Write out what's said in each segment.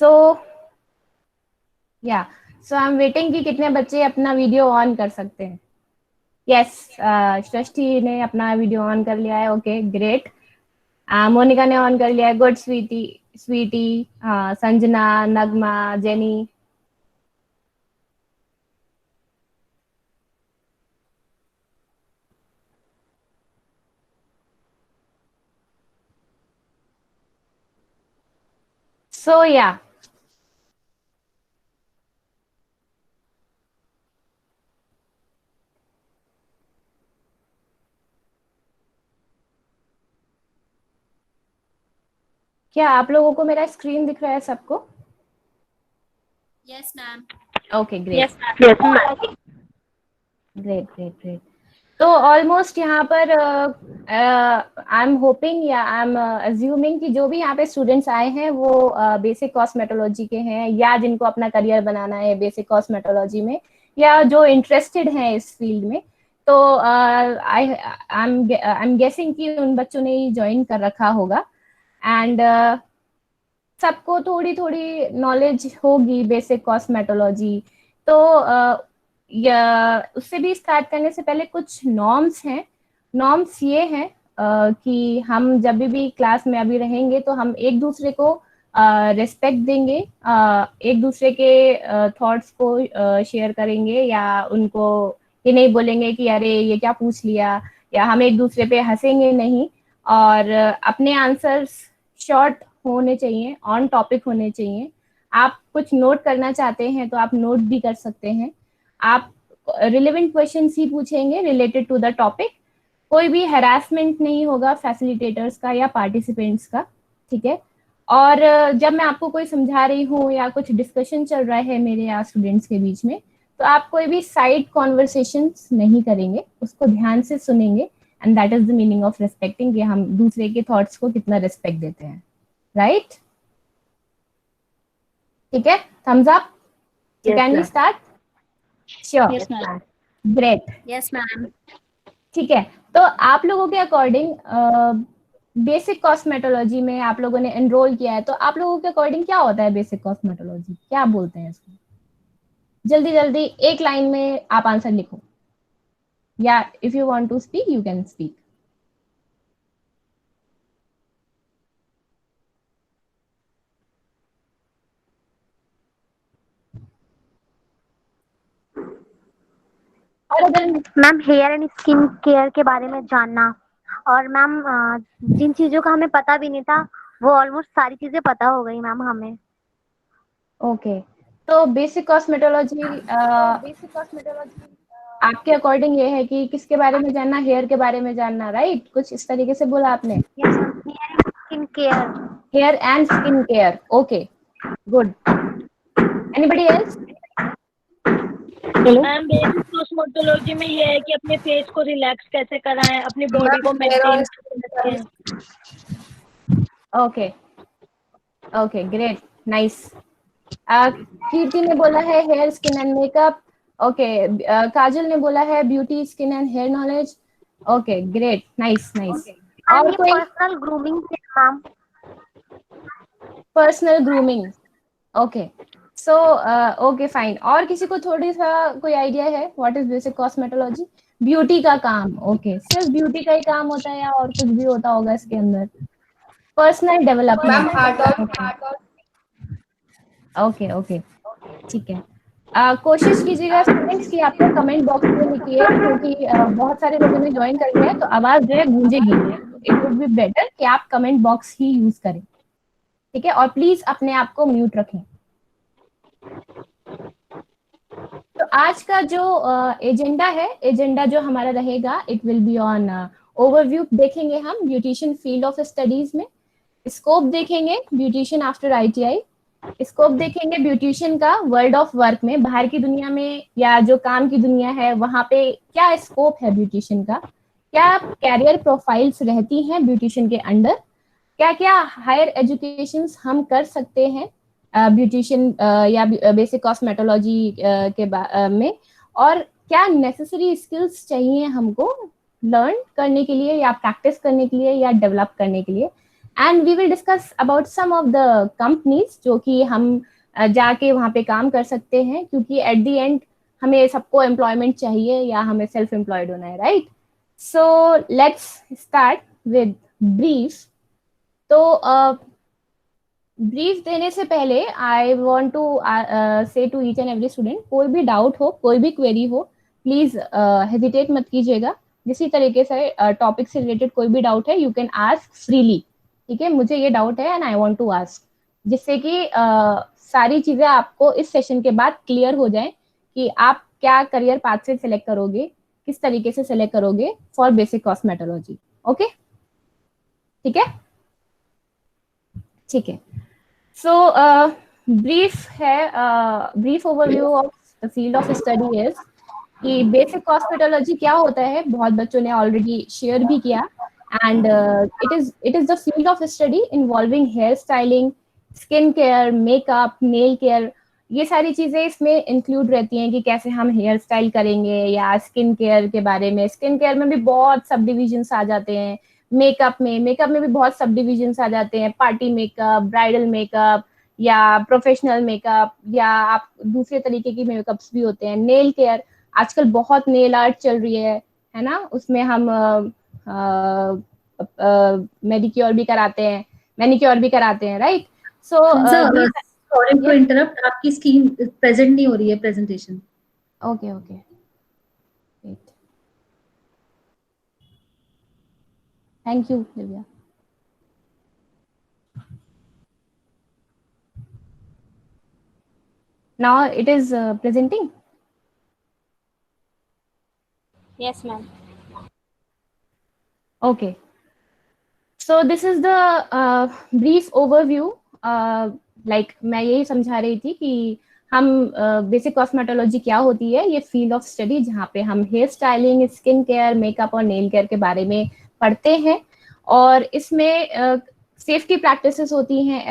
सो या सो I am waiting कि कितने बच्चे अपना वीडियो ऑन कर सकते हैं। यस, सृष्टि ने अपना वीडियो ऑन कर लिया है। Okay great. मोनिका ने ऑन कर लिया है। गुड स्वीटी। स्वीटी, संजना, नगमा, जेनी। सो या क्या आप लोगों को मेरा स्क्रीन दिख रहा है सबको? Yes ma'am. Okay great. Yes ma'am. Great great great. तो ऑलमोस्ट यहाँ पर आई एम होपिंग या आई एम अज्यूमिंग कि जो भी यहाँ पे स्टूडेंट्स आए हैं वो बेसिक कॉस्मेटोलॉजी के हैं, या जिनको अपना करियर बनाना है बेसिक कॉस्मेटोलॉजी में, या जो इंटरेस्टेड हैं इस फील्ड में। तो आई एम गेसिंग कि उन बच्चों ने ज्वाइन कर रखा होगा। एंड सबको थोड़ी थोड़ी नॉलेज होगी बेसिक कॉस्मेटोलॉजी। तो या उससे भी स्टार्ट करने से पहले कुछ नॉर्म्स हैं। नॉर्म्स ये हैं कि हम जब भी क्लास में अभी रहेंगे तो हम एक दूसरे को रिस्पेक्ट देंगे, एक दूसरे के थॉट्स को शेयर करेंगे, या उनको ये नहीं बोलेंगे कि अरे ये क्या पूछ लिया, या हम एक दूसरे पे हंसेंगे नहीं। और अपने आंसर्स शॉर्ट होने चाहिए, ऑन टॉपिक होने चाहिए। आप कुछ नोट करना चाहते हैं तो आप नोट भी कर सकते हैं। आप रिलेवेंट क्वेश्चन ही पूछेंगे रिलेटेड टू द टॉपिक। कोई भी हैरासमेंट नहीं होगा फैसिलिटेटर्स का या पार्टिसिपेंट्स का, ठीक है। और जब मैं आपको कोई समझा रही हूँ या कुछ डिस्कशन चल रहा है मेरे या स्टूडेंट्स के बीच में, तो आप कोई भी साइड कॉन्वर्सेशंस नहीं करेंगे, उसको ध्यान से सुनेंगे। And that is the meaning of respecting, कि हम दूसरे के थॉट्स को कितना रिस्पेक्ट देते हैं, राइट? ठीक है, thumbs up. Can we start? Sure. Yes ma'am. Great. Yes ma'am. ठीक है, तो आप लोगों के अकॉर्डिंग बेसिक कॉस्मेटोलॉजी में आप लोगों ने एनरोल किया है, तो आप लोगों के अकॉर्डिंग क्या होता है बेसिक कॉस्मेटोलॉजी? क्या बोलते हैं इसको? जल्दी जल्दी एक लाइन में आप आंसर लिखो, या if you want to speak you can speak. और अगर ma'am hair and skin care के बारे में जानना, और मैम जिन चीजों का हमें पता भी नहीं था वो ऑलमोस्ट सारी चीजें पता हो गई मैम हमें। ओके, तो बेसिक कॉस्मेटोलॉजी आपके अकॉर्डिंग ये है कि किसके बारे में जानना? हेयर के बारे में जानना, राइट? कुछ इस तरीके से बोला आपने। Yes ma'am, hair and skin care. Hair and skin care, okay good. Anybody else? Ma'am basic cosmetology में ये है कि अपने फेस को रिलैक्स कैसे कराएं, अपनी बॉडी को मेंटेन कैसे रखें। Okay okay great, nice. Kirti ने बोला है hair skin and makeup. Okay, Kajal ने बोला है beauty skin and hair knowledge. Okay great, nice nice. Ma'am और ये कोई? Personal grooming ma'am. Personal grooming, okay. So okay fine. और किसी को थोड़ी सा कोई आइडिया है what is basic cosmetology? Beauty का काम, ओके। सिर्फ ब्यूटी का ही काम होता है या और कुछ भी होता होगा इसके अंदर? पर्सनल मैम हार्ट और डेवलपमेंट, ओके ओके, ठीक है। कोशिश कीजिएगा स्टूडेंट्स कि आपको कमेंट बॉक्स में लिखिए, क्योंकि बहुत सारे लोगों ने ज्वाइन कर लिया है तो आवाज जो है गूंजेगी नहीं, तो इट वुड बी बेटर कि आप कमेंट बॉक्स ही यूज करें, ठीक है। और प्लीज अपने आप को म्यूट रखें। तो आज का जो एजेंडा है, एजेंडा जो हमारा रहेगा, it will be on overview देखेंगे हम ब्यूटिशियन फील्ड ऑफ स्टडीज में। स्कोप देखेंगे ब्यूटिशियन आफ्टर आईटीआई। स्कोप देखेंगे ब्यूटिशियन का वर्ल्ड ऑफ वर्क में, बाहर की दुनिया में या जो काम की दुनिया है वहां पे क्या स्कोप है ब्यूटिशियन का, क्या कैरियर प्रोफाइल्स रहती हैं ब्यूटिशियन के अंडर, क्या क्या हायर एजुकेशन हम कर सकते हैं ब्यूटिशियन या बेसिक कॉस्मेटोलॉजी में, और क्या नेसेसरी स्किल्स चाहिए हमको लर्न करने के लिए या प्रैक्टिस करने के लिए या डेवलप करने के लिए। And we will discuss about some of the companies जो कि हम जाके वहाँ पे काम कर सकते हैं, क्योंकि एट द एंड हमें सबको एम्प्लॉयमेंट चाहिए या हमें सेल्फ एम्प्लॉयड होना है, right? So let's start with brief. तो ब्रीफ देने से पहले I want to say to each and every student, कोई भी डाउट हो, कोई भी क्वेरी हो, प्लीज हेजिटेट मत कीजिएगा। जिसी तरीके से टॉपिक से रिलेटेड कोई भी डाउट है, यू कैन आस्क फ्रीली, ठीक है? मुझे ये डाउट है and I want to ask, जिससे कि सारी चीजें आपको इस सेशन के बाद क्लियर हो जाए कि आप क्या करियर पाथ से सिलेक्ट करोगे, किस तरीके से सिलेक्ट करोगे फॉर बेसिक कॉस्मेटोलॉजी। ओके, ठीक है? ठीक है। सो ब्रीफ है, brief overview of the field of study is कि बेसिक कॉस्मेटोलॉजी क्या होता है, बहुत बच्चों ने ऑलरेडी शेयर भी किया। And it is the field of study involving hair styling, skin care, makeup, nail care, ये सारी चीजें इसमें इंक्लूड रहती हैं कि कैसे हम हेयर स्टाइल करेंगे, या स्किन केयर के बारे में। स्किन केयर में भी बहुत सब डिविजन्स आ जाते हैं। मेकअप में भी बहुत सब डिविजन्स आ जाते हैं, पार्टी मेकअप, ब्राइडल मेकअप, या प्रोफेशनल मेकअप, या आप दूसरे तरीके की मेकअप्स भी होते हैं। नेल केयर, आजकल बहुत नेल आर्ट चल रही है ना? उसमें हम मेडिक्योर भी कराते हैं, मैनिक्योर भी कराते हैं, right? So sorry to interrupt, आपकी स्क्रीन प्रेजेंट नहीं हो रही है presentation. Okay okay, thank you Divya. Now it is presenting. Yes, ma'am. Okay. So this is the brief overview. Like मैं यही समझा रही थी कि हम बेसिक कॉस्मेटोलॉजी क्या होती है, ये फील्ड ऑफ स्टडी जहाँ पे हम hair styling, skin care, makeup और नेल केयर के बारे में पढ़ते हैं। और इसमें सेफ्टी प्रैक्टिसेस होती हैं,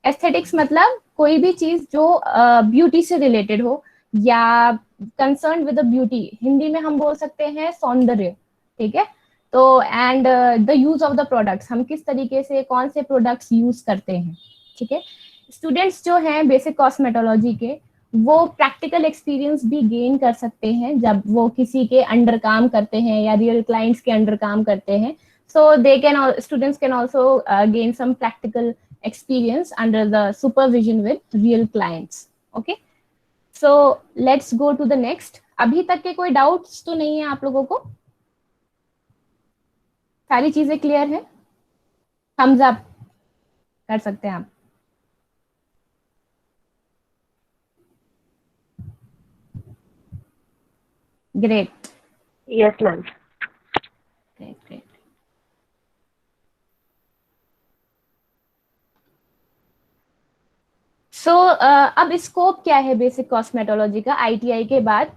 एस्थेटिक्स मतलब कोई भी चीज जो ब्यूटी से रिलेटेड हो या concern with the beauty, Hindi में हम बोल सकते हैं सौंदर्य, ठीक है? तो and the use of the products, हम किस तरीके से कौन से प्रोडक्ट्स यूज करते हैं, ठीक है? स्टूडेंट्स जो हैं बेसिक कॉस्मेटोलॉजी के, वो प्रैक्टिकल एक्सपीरियंस भी गेन कर सकते हैं जब वो किसी के अंडर काम करते हैं या रियल क्लाइंट्स के अंडर काम करते हैं। So they can, students can also gain some practical experience under the supervision with real clients. Okay, so let's go to the next. अभी तक के कोई डाउट्स तो नहीं है आप लोगों को? सारी चीजें क्लियर है? थम्स अप कर सकते हैं आप। Great, Yes, ma'am. ग्रेट। सो अब स्कोप क्या है बेसिक कॉस्मेटोलॉजी का आईटीआई के बाद?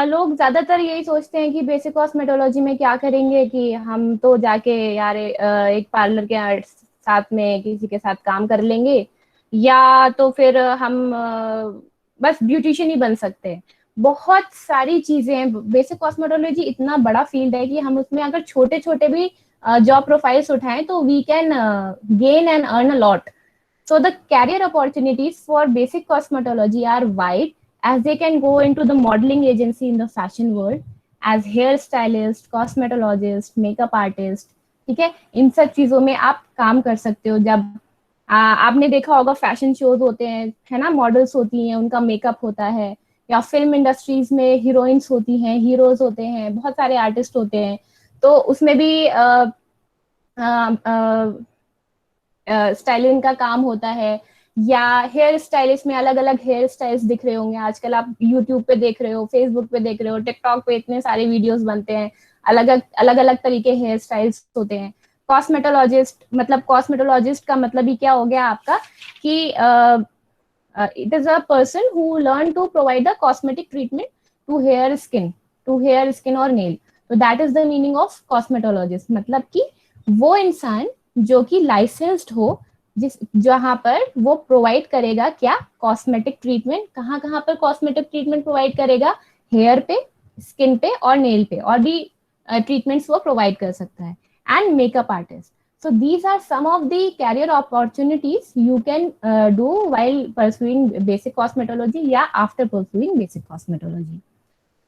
लोग ज्यादातर यही सोचते हैं कि बेसिक कॉस्मेटोलॉजी में क्या करेंगे कि हम तो जाके यार एक पार्लर के साथ में किसी के साथ काम कर लेंगे, या तो फिर हम बस ब्यूटिशियन ही बन सकते हैं। बहुत सारी चीजें हैं। बेसिक कॉस्मेटोलॉजी इतना बड़ा फील्ड है कि हम उसमें अगर छोटे छोटे भी जॉब प्रोफाइल्स उठाएं तो we can gain and earn a lot. So the career opportunities for basic cosmetology are wide, as they can go into the modeling agency in the fashion world, as hairstylist, cosmetologist, makeup artist. ठीक है, इन सब चीजों में आप काम कर सकते हो। जब आपने देखा होगा फैशन शोज होते हैं, है ना, मॉडल्स होती हैं, उनका मेकअप होता है, या फिल्म इंडस्ट्रीज में हीरोइंस होती हैं, हीरोज होते हैं, बहुत सारे आर्टिस्ट होते हैं, तो उसमें भी स्टाइलिंग का काम होता है। या हेयर स्टाइलिस्ट में अलग अलग हेयर स्टाइल्स दिख रहे होंगे आजकल, आप यूट्यूब पे देख रहे हो, फेसबुक पे देख रहे हो, टिकटॉक पे इतने सारे वीडियोस बनते हैं, अलग अलग तरीके हेयर स्टाइल्स होते हैं। कॉस्मेटोलॉजिस्ट मतलब, कॉस्मेटोलॉजिस्ट का मतलब ही क्या हो गया आपका कि it is a person who learn to provide the cosmetic treatment to hair skin और नेल। तो that is the meaning of cosmetologist, मतलब कि वो इंसान जो कि लाइसेंस्ड हो, जहां पर वो प्रोवाइड करेगा क्या, कॉस्मेटिक ट्रीटमेंट। कहाँ पर कॉस्मेटिक ट्रीटमेंट प्रोवाइड करेगा? हेयर पे, स्किन पे और नेल पे, और भी ट्रीटमेंट्स वो प्रोवाइड कर सकता है। And makeup artist, So these are some of the career opportunities you can do while pursuing basic cosmetology या after pursuing basic cosmetology.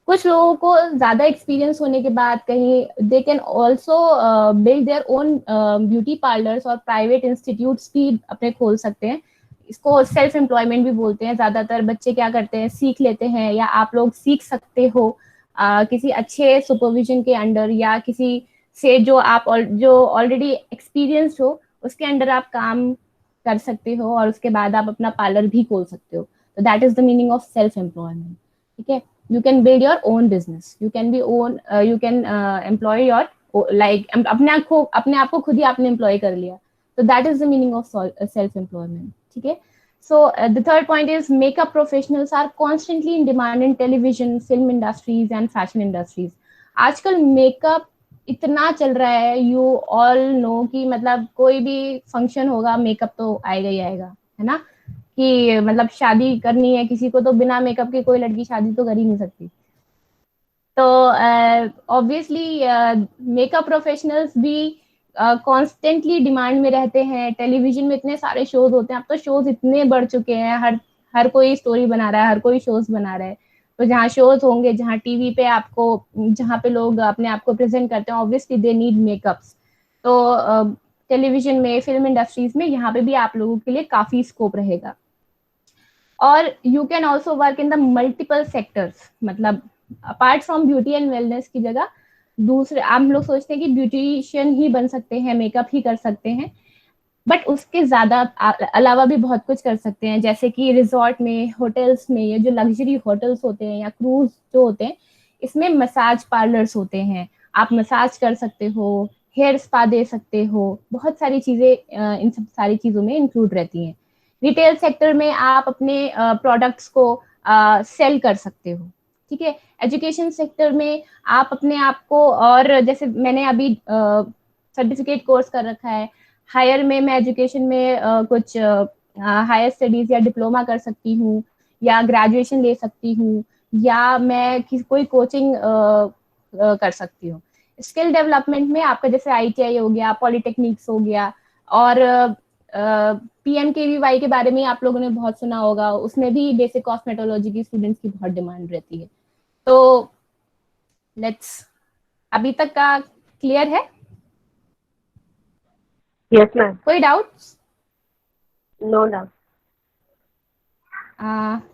कुछ लोगों को ज्यादा एक्सपीरियंस होने के बाद कहीं they can also build their own beauty parlours और प्राइवेट इंस्टीट्यूट्स भी अपने खोल सकते हैं. इसको सेल्फ एम्प्लॉयमेंट भी बोलते हैं. ज्यादातर बच्चे क्या करते हैं, सीख लेते हैं, या आप लोग सीख सकते हो किसी अच्छे सुपरविजन के अंडर या किसी से जो ऑलरेडी एक्सपीरियंस हो उसके अंडर आप काम कर सकते हो और उसके बाद आप अपना पार्लर भी खोल सकते हो. तो that is the meaning of self employment. ठीक है, you can build your own business, you can employ your like अपने आप को खुद ही आपने एम्प्लॉय कर लिया. तो that is the meaning of self employment. ठीक है. So the third point is makeup professionals are constantly in demand in television, film industries and fashion industries. आजकल मेकअप इतना चल रहा है, यू ऑल नो कि मतलब कोई भी फंक्शन होगा मेकअप तो आएगा ही आएगा, है ना. कि मतलब शादी करनी है किसी को तो बिना मेकअप के कोई लड़की शादी तो कर ही नहीं सकती. तो ऑब्वियसली मेकअप प्रोफेशनल्स भी कॉन्स्टेंटली डिमांड में रहते हैं. टेलीविजन में इतने सारे शोज होते हैं, अब तो शोज इतने बढ़ चुके हैं, हर कोई स्टोरी बना रहा है, हर कोई शोज बना रहा है. तो जहाँ शोज होंगे, जहाँ टीवी पे आपको, जहाँ पे लोग अपने आप को प्रेजेंट करते हैं, ऑब्वियसली दे नीड मेकअप्स. तो टेलीविजन में, फिल्म इंडस्ट्रीज में यहाँ पे भी आप लोगों के लिए काफी स्कोप रहेगा. और you can also work in the multiple sectors. मतलब apart from beauty and wellness की जगह दूसरे हम लोग सोचते हैं कि ब्यूटिशियन ही बन सकते हैं, मेकअप ही कर सकते हैं, बट उसके ज्यादा अलावा भी बहुत कुछ कर सकते हैं. जैसे कि रिजॉर्ट में, होटल्स में, ये जो लग्जरी होटल्स होते हैं या क्रूज जो होते हैं, इसमें मसाज पार्लर्स होते हैं. आप मसाज कर सकते हो, हेयर स्पा दे सकते हो, बहुत सारी चीजें इन सब सारी चीजों में इंक्लूड रहती हैं. रिटेल सेक्टर में आप अपने प्रोडक्ट्स को सेल कर सकते हो. ठीक है. एजुकेशन सेक्टर में आप अपने आप को, और जैसे मैंने अभी सर्टिफिकेट कोर्स कर रखा है, हायर में मैं एजुकेशन में कुछ हायर स्टडीज या डिप्लोमा कर सकती हूँ, या ग्रेजुएशन ले सकती हूँ, या मैं कोई कोचिंग कर सकती हूँ. स्किल डेवलपमेंट में आपका जैसे ITI हो गया, पॉलिटेक्निक्स हो गया, और PMKVY के बारे में आप लोगों ने बहुत सुना होगा, उसमें भी बेसिक कॉस्मेटोलॉजी की स्टूडेंट्स की बहुत डिमांड रहती है. तो लेट्स, अभी तक का क्लियर है? Yes ma'am. कोई डाउट्स? No doubt.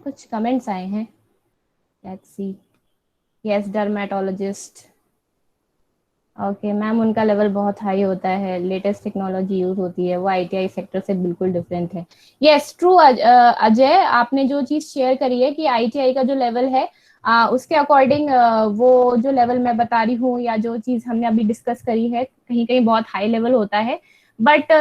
कुछ कमेंट्स आए हैं, let's see. Yes, dermatologist. Okay ma'am, उनका लेवल बहुत हाई होता है, लेटेस्ट टेक्नोलॉजी यूज होती है, वो ITI सेक्टर से बिल्कुल डिफरेंट है. Yes true. अजय, आपने जो चीज शेयर करी है कि ITI का जो लेवल है उसके अकॉर्डिंग वो जो लेवल मैं बता रही हूँ या जो चीज हमने अभी डिस्कस करी है, कहीं कहीं बहुत हाई लेवल होता है, बट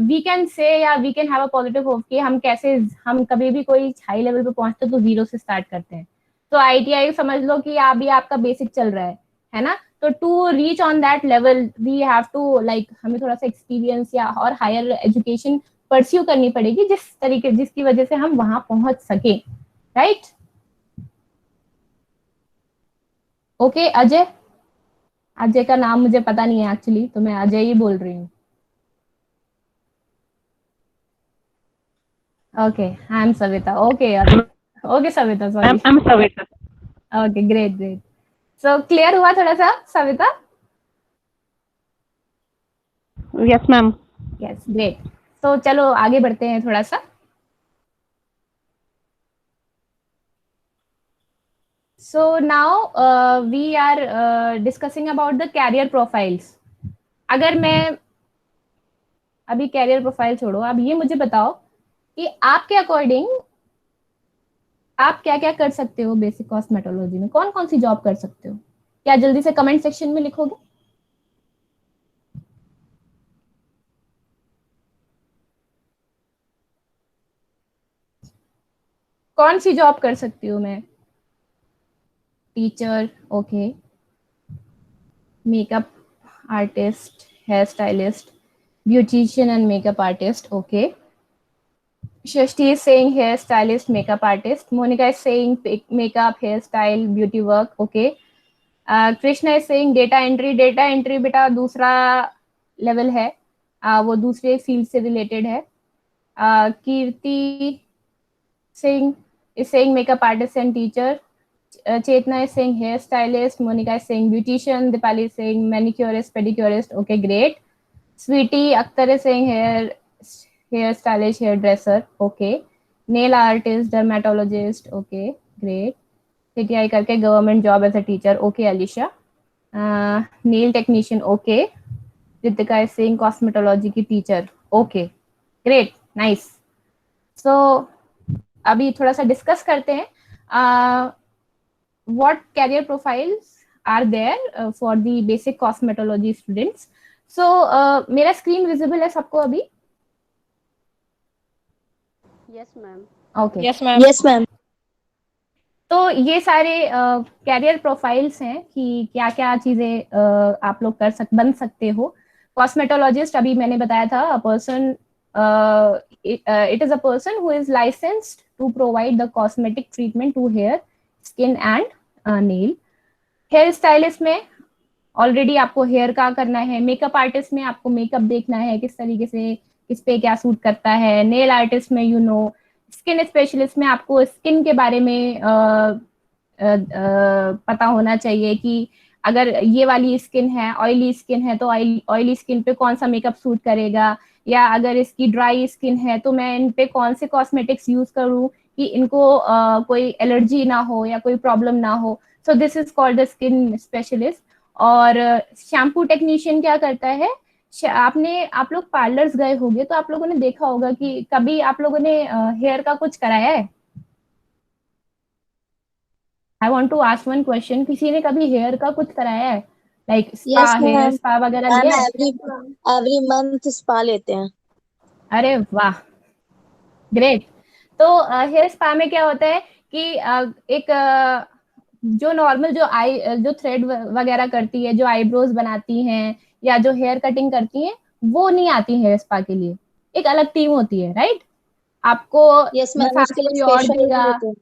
वी कैन से या we can have a positive hope कि हम कभी भी कोई हाई लेवल पे पहुंचते तो 0 से स्टार्ट करते हैं. तो ITI समझ लो कि अभी आपका बेसिक चल रहा है ना. तो to reach on that level we have to like, हमें थोड़ा सा एक्सपीरियंस या और हायर एजुकेशन परस्यू करनी पड़ेगी, जिसकी वजह से हम वहां पहुंच सके. राइट. ओके अजय का नाम मुझे पता नहीं है एक्चुअली, तो मैं अजय ही बोल रही हूँ. Okay, I am Savita. Okay Savita, sorry. I am Savita. Okay, great. So clear हुआ थोड़ा सा Savita? Yes ma'am. Yes, great. तो चलो आगे बढ़ते हैं थोड़ा सा. So now we are discussing about the career profiles. अगर मैं अभी कैरियर प्रोफाइल छोड़ो, अब ये मुझे बताओ कि आपके अकॉर्डिंग आप क्या क्या कर सकते हो बेसिक कॉस्मेटोलॉजी में, कौन कौन सी जॉब कर सकते हो? क्या जल्दी से कमेंट सेक्शन में लिखोगे? कौन सी जॉब कर सकती हूँ मैं? Teacher, okay. Makeup artist, hair stylist, beautician and makeup artist, okay. Shashti is saying hair stylist, makeup artist. Monica is saying makeup, hairstyle, beauty work, okay. Krishna is saying data entry. Data entry बेटा दूसरा level है, वो दूसरे field से related है। कीर्ति Singh is saying makeup artist and teacher. Chetna is saying hairstylist. Monica is saying beautician. Dipali is saying manicurist, pedicurist. Okay, great. Sweetie Akhtar is saying hairstylist, hairdresser. Okay. Nail artist, dermatologist. Okay, great. CTI करके government job as a teacher. Okay, Alicia. Nail technician. Okay. Ritika is saying cosmetology की teacher. Okay, great, nice. So अभी थोड़ा सा discuss करते हैं what career profiles are there for the basic cosmetology students. So मेरा screen visible है सबको अभी? Yes, ma'am. Okay. Yes, ma'am. Yes, ma'am. तो ये सारे कैरियर प्रोफाइल्स हैं कि क्या क्या चीजें आप लोग बन सकते हो। कॉस्मेटोलॉजिस्ट अभी मैंने बताया था, a person, it is a person who is licensed to provide the cosmetic treatment to hair, skin and nail. Hair stylist में ऑलरेडी आपको हेयर का करना है। मेकअप आर्टिस्ट में आपको मेकअप देखना है किस तरीके से, किस पे क्या सूट करता है। नेल आर्टिस्ट में स्किन स्पेशलिस्ट में आपको स्किन के बारे में पता होना चाहिए कि अगर ये वाली स्किन है, ऑयली स्किन है, तो ऑयली स्किन पे कौन सा मेकअप सूट करेगा, या अगर इसकी ड्राई स्किन है तो मैं इन पे कौन से कॉस्मेटिक्स यूज करूं कि इनको कोई एलर्जी ना हो या कोई प्रॉब्लम ना हो। सो this is called the skin specialist. और शैम्पू टेक्नीशियन क्या करता है, आप लोग पार्लर्स गए होंगे तो आप लोगों ने देखा होगा कि कभी आप लोगों ने हेयर का कुछ कराया है? I want to ask one question, किसी ने कभी हेयर का कुछ कराया है, like spa, Yes, hair ma'am. Spa वगैरह मैम लिया है? every month स्पा लेते हैं। अरे वाह, ग्रेट। तो हेयर स्पा में क्या होता है कि एक जो नॉर्मल जो थ्रेड वगैरह करती है, जो आईब्रोज बनाती हैं या जो हेयर कटिंग करती हैं, वो नहीं आती हेयर स्पा के लिए, एक अलग टीम होती है, राइट? आपको Yes, ma'am. मसाज उसके लिए कोई और स्पेशल देगा, होते हैं।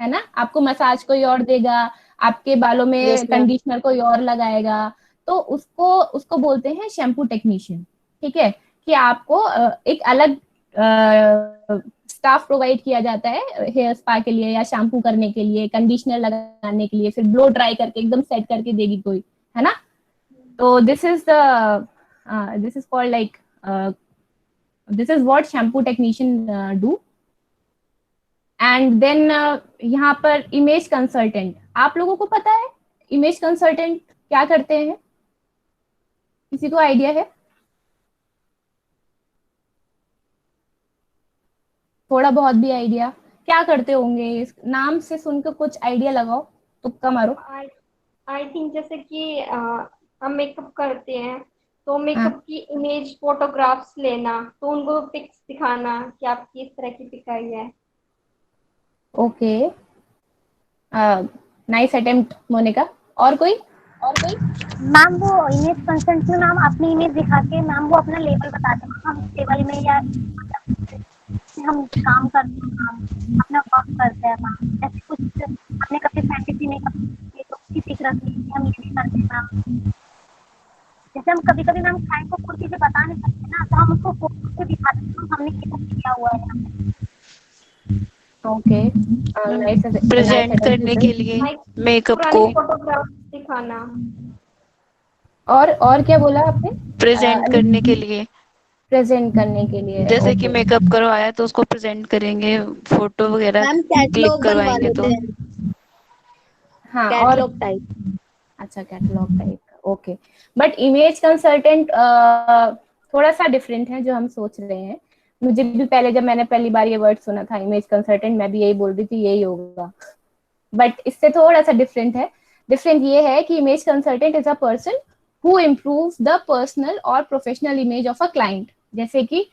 है ना? आपको मसाज कोई और देगा, आपके बालों में Yes, ma'am. कंडीशनर कोई और लगाएगा, तो उसको बोलते हैं शैम्पू टेक्नीशियन। ठीक है, कि आपको एक अलग स्टाफ प्रोवाइड किया जाता है हेयर स्पा के लिए या शैम्पू करने के लिए, कंडीशनर लगाने के लिए, फिर ब्लो ड्राई करके एकदम सेट करके देगी कोई, है ना? तो this is called like this is what shampoo technician do. And then यहाँ पर इमेज कंसल्टेंट, आप लोगों को पता है इमेज कंसल्टेंट क्या करते हैं? किसी को आइडिया है? थोड़ा बहुत भी आइडिया क्या करते होंगे? इस नाम से सुनकर कुछ आइडिया लगाओ, तुक्का मारो। आई थिंक जैसे कि हम मेकअप करते हैं तो मेकअप की इमेज फोटोग्राफ्स लेना, तो उनको पिक्स दिखाना कि आपकी इस तरह की पिक आई है। Okay, nice attempt Monika. और कोई? मैम वो इमेज कंसेंट में मैम अपनी इमेज दिखा के मैम वो अपना लेवल बताते हैं, हम इस लेवल में या हम काम करते हैं, मैम अपना वर्क करते हैं मैम। जैसे कुछ हमने कभी फैंटेसी मेकअप तो उसकी पिक रख ली, हम ये भी करते हैं मैम। जैसे हम कभी कभी मैम क्लाइंट को कुछ चीजें बता नहीं सकते ना, तो हम उसको फोटो से दिखा देते हैं हमने ये किया हुआ है। ओके, प्रेजेंट करने के लिए मेकअप को फोटोग्राफ दिखाना। और क्या बोला आपने? प्रेजेंट करने के लिए, प्रेजेंट करने के लिए, जैसे कि मेकअप करवाया तो उसको प्रेजेंट करेंगे, फोटो वगैरह मैम क्लिक कैटलॉग बनवा करवाएंगे तो। लेते हैं, हाँ, और कैटलॉग टाइप। अच्छा, catalogue type, okay. But image consultant थोड़ा सा डिफरेंट है जो हम सोच रहे हैं। मुझे भी पहले, जब मैंने पहली बार ये वर्ड सुना था इमेज कंसल्टेंट, मैं भी यही बोल रही थी यही होगा, बट इससे थोड़ा सा डिफरेंट है। डिफरेंट ये है कि image consultant is a person who improves the personal और professional image of a client. जैसे कि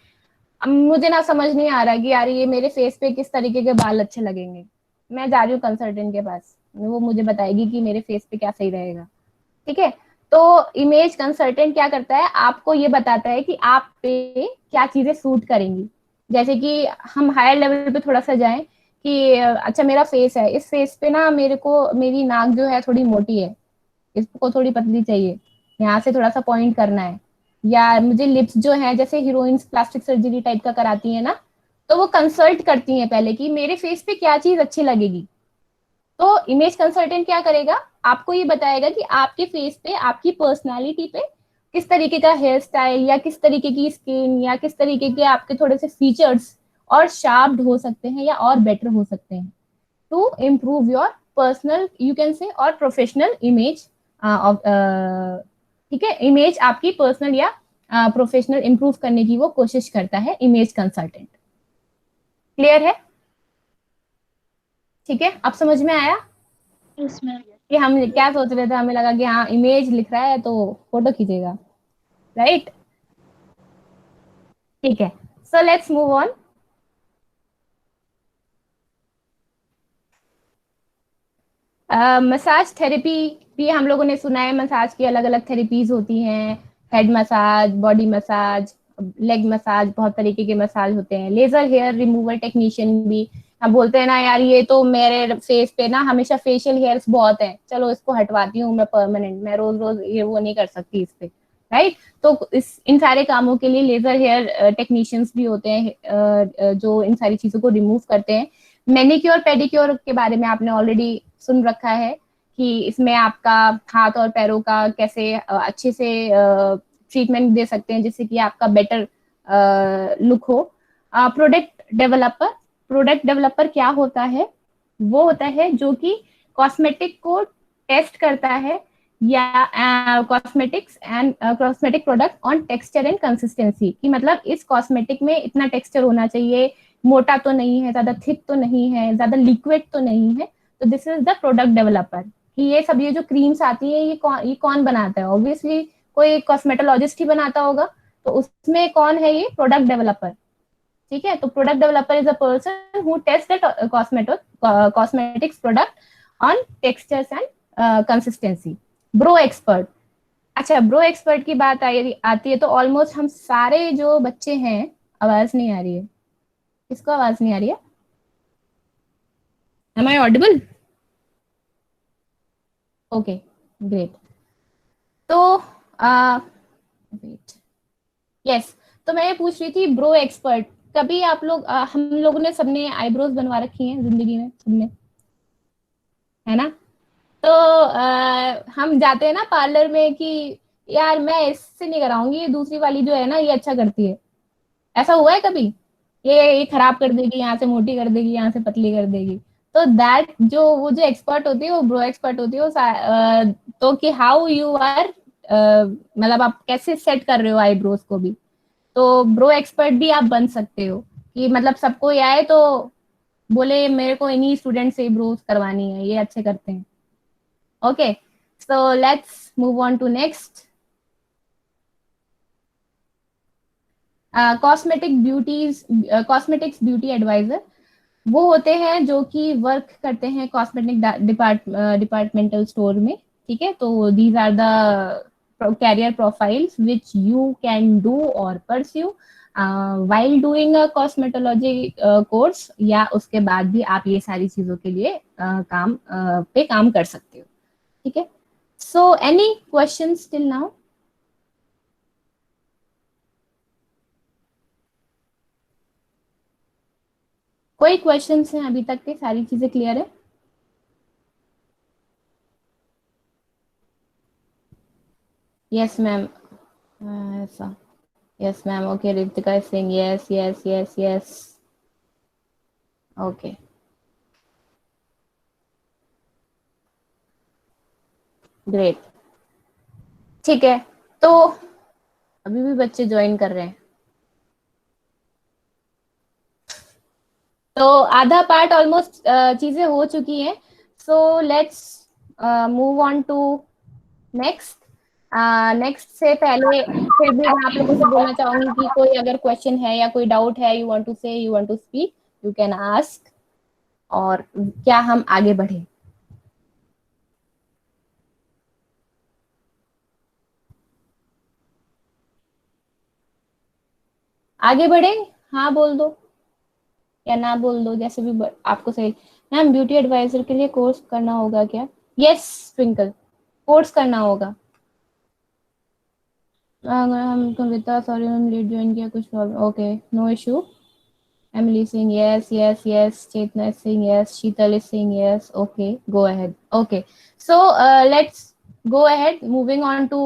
मुझे ना समझ नहीं आ रहा कि यार ये मेरे फेस पे किस तरीके के बाल अच्छे लगेंगे, मैं जा रही हूँ कंसल्टेंट के पास, वो मुझे बताएगी कि मेरे फेस पे क्या सही रहेगा। ठीक है, तो इमेज कंसल्टेंट क्या करता है, आपको ये बताता है कि आप पे क्या चीजें सूट करेंगी। जैसे कि हम हायर लेवल पे थोड़ा सा जाएं कि अच्छा मेरा फेस है, इस फेस पे ना मेरी नाक जो है थोड़ी मोटी है, इसको थोड़ी पतली चाहिए, यहाँ से थोड़ा सा पॉइंट करना है, या मुझे लिप्स जो है जैसे हीरोइंस प्लास्टिक सर्जरी टाइप का कराती है ना, तो वो कंसल्ट करती हैं पहले कि मेरे फेस पे क्या चीज अच्छी लगेगी। तो इमेज कंसल्टेंट क्या करेगा, आपको ये बताएगा कि आपके फेस पे, आपकी पर्सनालिटी पे किस तरीके का हेयर स्टाइल या किस तरीके की स्किन या किस तरीके के आपके थोड़े से फीचर्स और शार्प्ड हो सकते हैं या और बेटर हो सकते हैं to improve your personal you can say और प्रोफेशनल इमेज ऑफ, ठीक है, इमेज आपकी पर्सनल या प्रोफेशनल इंप्रूव करने की वो कोशिश करता है इमेज कंसल्टेंट। क्लियर है? ठीक है, अब समझ में आया कि हम क्या सोच रहे थे? हमें लगा कि हाँ इमेज लिख रहा है तो फोटो खींचेगा, राइट? ठीक है, सो let's move on. Massage therapy भी हम लोगों ने सुना है, मसाज की अलग अलग थेरेपीज होती हैं, head massage, body massage, leg massage, बहुत तरीके के मसाज होते हैं। लेजर हेयर रिमूवल टेक्नीशियन भी, हम बोलते हैं ना यार ये तो मेरे फेस पे ना हमेशा फेशियल हेयर्स बहुत है, चलो इसको हटवाती हूँ मैं परमानेंट, मैं रोज रोज ये वो नहीं कर सकती इस पे, राइट? तो इन सारे कामों के लिए लेजर हेयर टेक्नीशियंस भी होते हैं जो इन सारी चीजों को रिमूव करते हैं। मैनिक्योर पेडिक्योर के बारे में आपने ऑलरेडी सुन रखा है कि इसमें आपका हाथ और पैरों का कैसे अच्छे से ट्रीटमेंट दे सकते हैं जिससे कि आपका बेटर लुक हो। प्रोडक्ट डेवलपर क्या होता है? वो होता है जो कि कॉस्मेटिक को टेस्ट करता है या cosmetic product on texture and consistency, कि मतलब इस कॉस्मेटिक में इतना टेक्सचर होना चाहिए, मोटा तो नहीं है, ज्यादा थिक तो नहीं है, ज्यादा लिक्विड तो नहीं है। तो this is the product developer. कि ये सब ये जो क्रीम्स आती है ये कौन बनाता है? ऑब्वियसली कोई कॉस्मेटोलॉजिस्ट ही बनाता होगा। तो उसमें कौन है? ये प्रोडक्ट डेवलपर। ठीक है, तो product developer is a person who test the cosmetics product on textures and consistency. Brow expert, अच्छा ब्रो एक्सपर्ट की बात आती है तो ऑलमोस्ट हम सारे जो बच्चे हैं, आवाज नहीं आ रही है, किसको आवाज नहीं आ रही है? Am I audible? Okay great. तो वेट, यस, तो मैं ये पूछ रही थी ब्रो एक्सपर्ट, कभी आप लोग हम लोगों ने सबने आईब्रोज बनवा रखी हैं जिंदगी में, सबने, है ना? तो हम जाते हैं ना पार्लर में कि यार मैं इससे नहीं कराऊंगी, ये दूसरी वाली जो है ना ये अच्छा करती है। ऐसा हुआ है कभी? ये खराब कर देगी, यहाँ से मोटी कर देगी, यहाँ से पतली कर देगी। तो दैट जो वो जो एक्सपर्ट होती है वो ब्रो एक्सपर्ट होती है। तो कि हाउ यू आर, मतलब आप कैसे सेट कर रहे हो आईब्रोज को भी, तो ब्रो एक्सपर्ट भी आप बन सकते हो। कि मतलब सबको ये आए तो बोले मेरे को इन्हीं स्टूडेंट से ब्रोज करवानी है, ये अच्छे करते हैं। Okay, so let's move on to next. Cosmetics beauty advisor वो होते हैं जो कि वर्क करते हैं कॉस्मेटिक डिपार्टमेंटल स्टोर में। ठीक है, तो these are the career profiles which you can do और pursue while doing a cosmetology course, या उसके बाद भी आप ये सारी चीजों के लिए काम कर सकते हो। ठीक है, so any questions till now? कोई क्वेश्चंस हैं अभी तक के? सारी चीजें क्लियर है? यस मैम, ऐसा, yes ma'am, okay, Ritika is saying yes yes yes yes, okay great. ठीक है, तो अभी भी बच्चे ज्वाइन कर रहे हैं, तो आधा पार्ट ऑलमोस्ट चीजें हो चुकी हैं। So let's move on to next. Next से पहले फिर भी मैं आप लोगों से बोलना चाहूंगी कि कोई अगर क्वेश्चन है या कोई डाउट है, you want to say, you want to speak, you can ask, और क्या हम आगे बढ़े? आगे बढ़े, हाँ बोल दो या ना बोल दो, जैसे भी आपको सही। मैम ब्यूटी एडवाइजर के लिए कोर्स करना होगा क्या? यस ट्विंकल, कोर्स करना होगा। अगर हम कविता सॉरी हम लेट ज्वाइन किया कुछ problem okay no issue Emily saying yes, yes, yes. Chetna is saying yes. Sheetal is saying yes. Okay, go ahead. Okay, so let's go ahead. Moving on to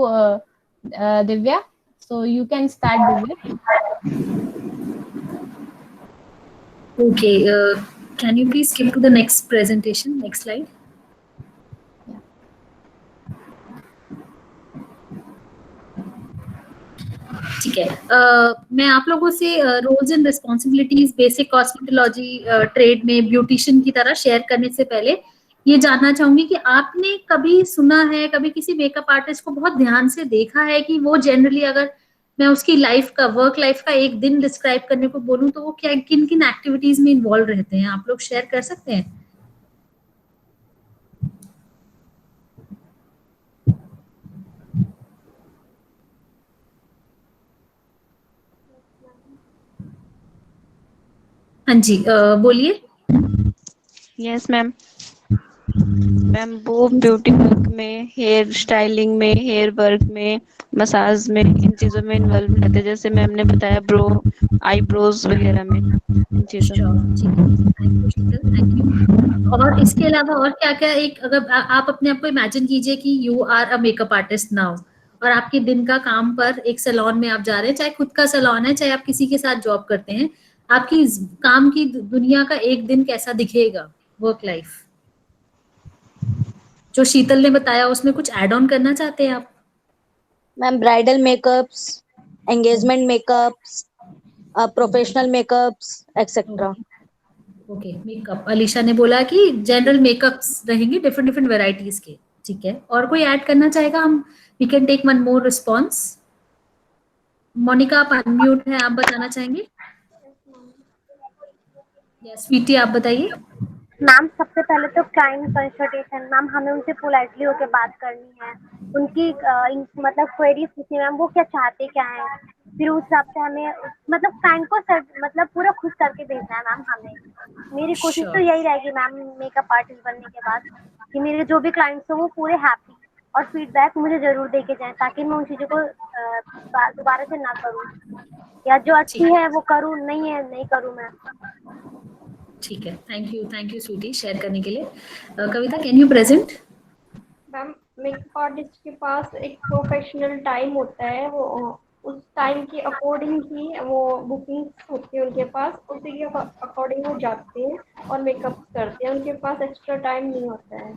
Divya. So you can start, Divya. Okay, can you please skip to the next presentation, next slide? ठीक है, मैं आप लोगों से roles and responsibilities basic cosmetology trade में beautician की तरह share करने से पहले ये जानना चाहूंगी कि आपने कभी सुना है, कभी किसी मेकअप आर्टिस्ट को बहुत ध्यान से देखा है कि वो जनरली, अगर मैं उसकी लाइफ का, वर्क लाइफ का एक दिन डिस्क्राइब करने को बोलूं तो वो क्या किन किन एक्टिविटीज में इन्वॉल्व रहते हैं? आप लोग शेयर कर सकते हैं? हाँ जी, बोलिए। Yes ma'am. मैम वो ब्यूटी वर्क में, हेयर स्टाइलिंग में, हेयर वर्क में, मसाज में, इन चीजों में इन्वॉल्व रहते हैं, जैसे मैम ने बताया आईब्रोज वगैरह में, इन चीजों में। Thank you. और इसके अलावा और क्या क्या, एक अगर आप अपने आप को इमेजिन कीजिए कि you are a makeup artist now, और आपके दिन का काम पर एक सैलून में आप जा रहे हैं, चाहे खुद का सैलून है, चाहे आप किसी के साथ जॉब करते हैं, आपकी काम की दुनिया का एक दिन कैसा दिखेगा, वर्क लाइफ? जो शीतल ने बताया उसमें कुछ ऐड ऑन करना चाहते हैं आप? Ma'am bridal makeups, engagement makeups, professional makeups etcetera. Okay, makeup Alisha ने बोला कि जनरल मेकअप्स रहेंगे डिफरेंट डिफरेंट वेराइटीज के। ठीक है, और कोई ऐड करना चाहेगा? हम we can take one more response. Monica आप अनम्यूट है, आप बताना चाहेंगे? यस स्वीटी, आप बताइए। मैम सबसे पहले तो क्लाइंट कंसल्टेशन, मैम हमें उनसे पोलाइटली होकर बात करनी है, उनकी मतलब क्वेरीज पूछनी है, मैम वो क्या चाहते क्या है, फिर उस हिसाब से हमें मतलब क्लाइंट को मतलब पूरा खुश करके भेजना है मैम हमें। मेरी कोशिश तो यही रहेगी मैम मेकअप आर्टिस्ट बनने के बाद कि मेरे जो भी क्लाइंट्स हो वो पूरे हैप्पी, और फीडबैक मुझे जरूर दे के जाएं ताकि मैं उन चीज़ों को दोबारा से ना करूँ, या जो अच्छी है वो करूँ, नहीं है नहीं करूँ मैं। ठीक है, थैंक यू स्वीटी शेयर करने के लिए। Kavita, can you present? Ma'am makeup artist के पास एक प्रोफेशनल टाइम होता है, वो उस टाइम के अकॉर्डिंग ही वो बुकिंग्स होती है उनके पास, उसी के अकॉर्डिंग वो जाते हैं और मेकअप करते हैं, उनके पास एक्स्ट्रा टाइम नहीं होता है।